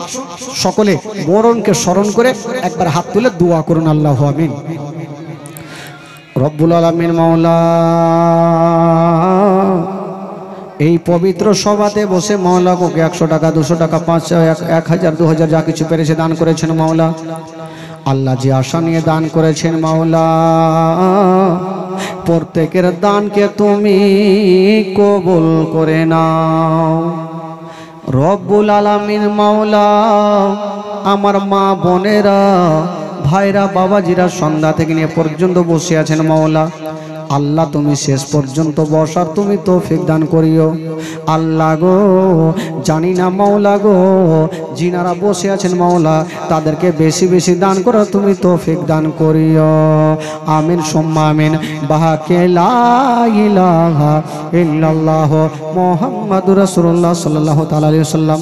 সকলে মরণকে স্মরণ করে একবার হাত তুলে দোয়া করুন। আল্লাহু আমিন। রব্বুল আলামিন মাওলা, এই পবিত্র সভাতে বসে মাওলা কোকে 100 টাকা, 200 টাকা, 500, 1000, 2000 যা কিছু পেরেছে দান করেছেন মাওলা। আল্লাহ যে আশা নিয়ে দান করেছেন মাওলা, প্রত্যেকের দানকে তুমি কবুল করে নাও রব্বুল আলামিন মাওলা। আমার মা বোনেরা, ভাইরা, বাবাজিরা সন্ধ্যা থেকে নিয়ে পর্যন্ত বসে আছেন মাওলা, আল্লাহ তুমি শেষ পর্যন্ত বসার তুমি তৌফিক দান করিও। আল্লাহ গো জানি না মাওলা গো, যিনারা বসে আছেন মাওলা তাদেরকে বেশি বেশি দান করো, তুমি তৌফিক দান করিও। আমিন সুম্মা আমিন। বাহাকে লা ইলাহা ইল্লাল্লাহ মুহাম্মাদুর রাসূলুল্লাহ সাল্লাল্লাহু তাআলা আলাইহি ওয়াসাল্লাম।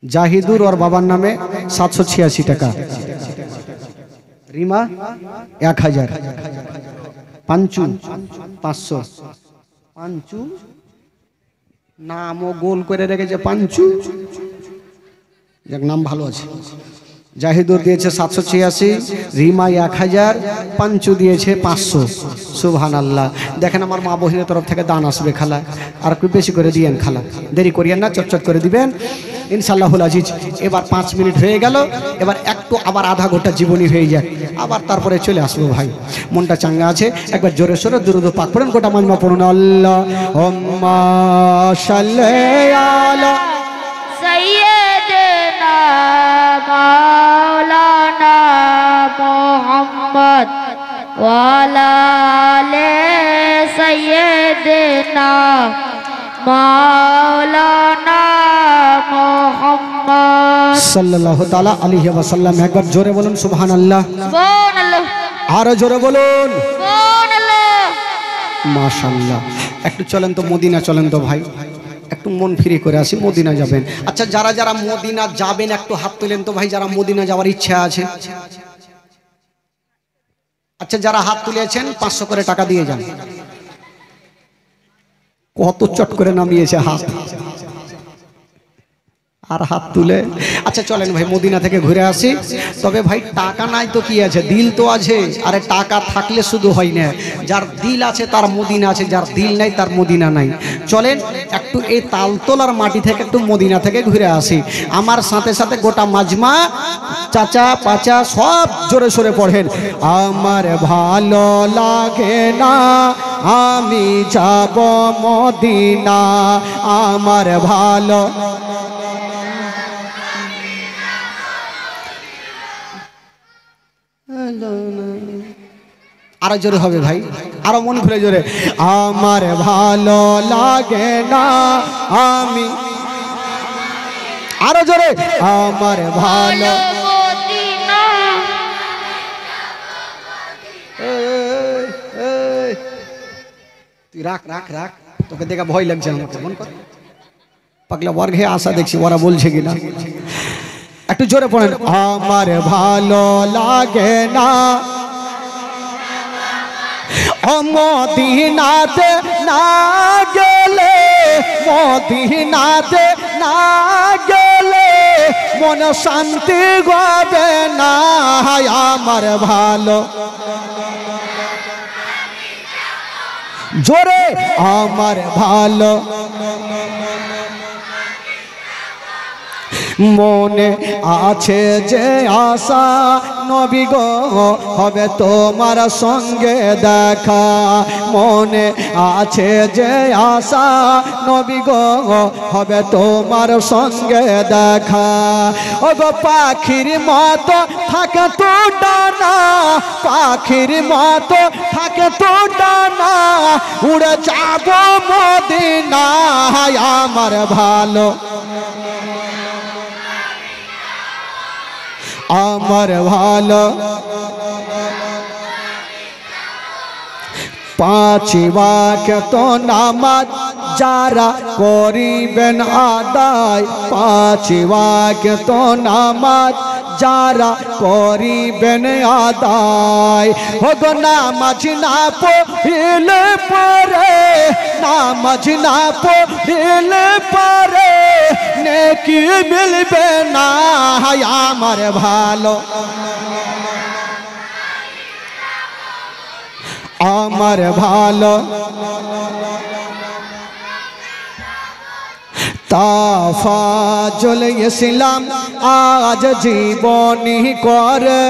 জাহিদুর ওর বাবার নামে 786 টাকা, রিমা 1000, পাঞ্চু 500, পাঞ্চু নামও গোল করে রেখেছে পাঞ্চু, যাক নাম ভালো আছে। জাহিদুর দিয়েছে 786, রিমা 1000, পাঞ্চু দিয়েছে 500। সুবহানাল্লাহ। দেখেন আমার মা বহিনের তরফ থেকে দান আসবে খালা, আর একটু বেশি করে দিয়েন খালা, দেরি করিয়েন না, চটচট করে দিবেন ইনশাআল্লাহুল আজিজ। এবার 5 মিনিট হয়ে গেল, এবার একটু আবার আধা ঘন্টা জীবনী হয়ে যায়, আবার তারপরে চলে আসবো ভাই। মনটা চাঙ্গা আছে, একবার জোরে সোরে দুরূদ পাক পড়েন, গোটা মাজমা পড়ুন। আল্লাহুম্মা সাল্লি আলা সাইয়্যিদিনা মাওলানা মুহাম্মদ ওয়া আলা আলি সাইয়্যিদিনা মাওলানা মুহাম্মদ সাল্লাল্লাহু তাআলা আলাইহি ওয়াসাল্লাম। একবার জোরে বলুন সুবহানাল্লাহ, সুবহানাল্লাহ, আরো জোরে বলুন সুবহানাল্লাহ। মাশাআল্লাহ। একটু চলেন তো মদিনা, চলেন তো ভাই, একটু মন ফ্রি করে আসি, মদিনা যাবেন। আচ্ছা যারা যারা মদিনা যাবেন একটু হাত তোলেন তো ভাই, যারা মদিনা যাওয়ার ইচ্ছা আছে। আচ্ছা যারা হাত তুলেছেন 500 করে টাকা দিয়ে যান। কত চট করে নামিয়েছে হাত, আর হাত তুলে। আচ্ছা চলেন ভাই মদিনা থেকে ঘুরে আসি। তবে ভাই টাকা নাই তো কি আছে, দিল তো আছে। আরে টাকা থাকলে শুধু হয় না, যার দিল আছে তার মদিনা আছে, যার দিল নাই তার মদিনা নাই। চলেন একটু এই তালতলার মাটি থেকে একটু মদিনা থেকে ঘুরে আসি। আমার সাথে সাথে গোটা মাজমা চাচা পাচা সব জোরে সোরে পড়েন। আমার ভালো লাগে না আমি যাব মদিনা, আমার ভালো। আরো জোরে হবে ভাই, আরো মন খুলে জোরে। আমার ভালো লাগে না আমি, আরো জোরে। আমার ভালো মদিনা। তুই রাখ রাখ রাখ, তোকে দেখে ভয় লাগছে আমাকে। মন কর পাগলা বর্গে আশা দেখছি ওরা বলছে কিনা, একটু জোরে পড়েন। আমার ভালো লাগে না মদিনাতে না গেলে, মদিনাতে না গেলে মন শান্তি হবে না। আমার ভালো জোরে, আমার ভালো মনে আছে যে আশা নবী গো হবে তোমার সঙ্গে দেখা, মনে আছে যে আশা নবী গো হবে তোমার সঙ্গে দেখা। ও গো পাখির মতো থাকে তো ডানা, পাখির মতো থাকে তো ডানা, উড়ে যাব মদিনায়। আমার ভালো, আমার ভালো 5 ওয়াক্ত নামাজ যারা করিবেন আদায়, 5 ওয়াক্ত নামাজ যারা করিবেন আদায়। ওগো নামাজ না পড়লে পরে, নামাজ না পড়লে পরে নেকি মিলবে না। আমার ভালো, আমার ভালো তাফাজুল ইসলাম আজ জীবনী করে,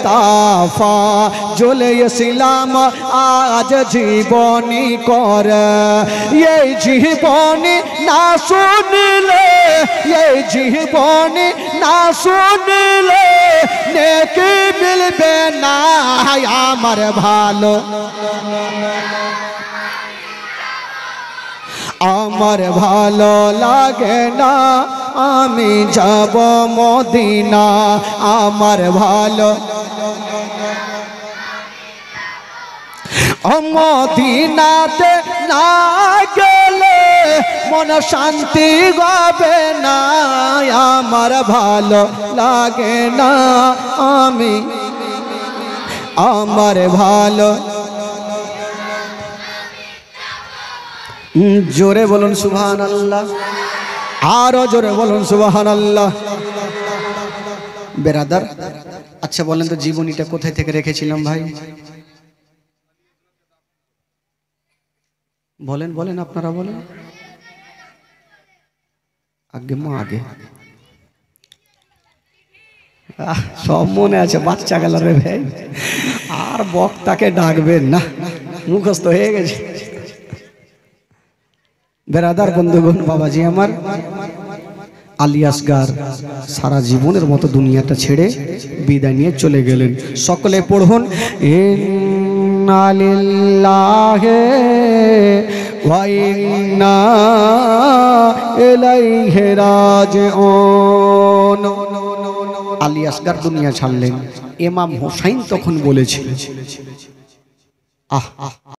তাফাজুল ইসলাম আজ জীবনী করে। এই জীবনী না শুনলে, এই জীবনী না শুনলে নেকি মিলবে না আমার ভালো আমার ভালো লাগে না আমি যাব মদিনা আমার ভালো মদিনাতে না গেলে মন শান্তি হবে না আমার ভালো লাগে না আমি আমার ভালো জোরে বলুন সুবহানাল্লাহ আরো জোরে বলুন সুবহানাল্লাহ বেরাদার আচ্ছা বলেন তো জীবনীটা কোথায় থেকে রেখেছিলাম ভাই বলেন বলেন আপনারা বলেন আগে মা আগে সব মনে আছে বাচ্চা গেল রে ভাই আর বক্তাকে ডাকবেন না মুখস্থ হয়ে গেছে বেরাদার বন্ধুগণ বাবাজি আমার আলী আসগার সারা জীবনের মতো দুনিয়াটা ছেড়ে বিদায় নিয়ে চলে গেলেন সকলে পড়ুন ইন্না লিল্লাহি ওয়া ইন্না ইলাইহি রাজিউন আলী আসগার দুনিয়া ছাড়লেন ইমাম হোসাইন তখন বলেছিলেন আহ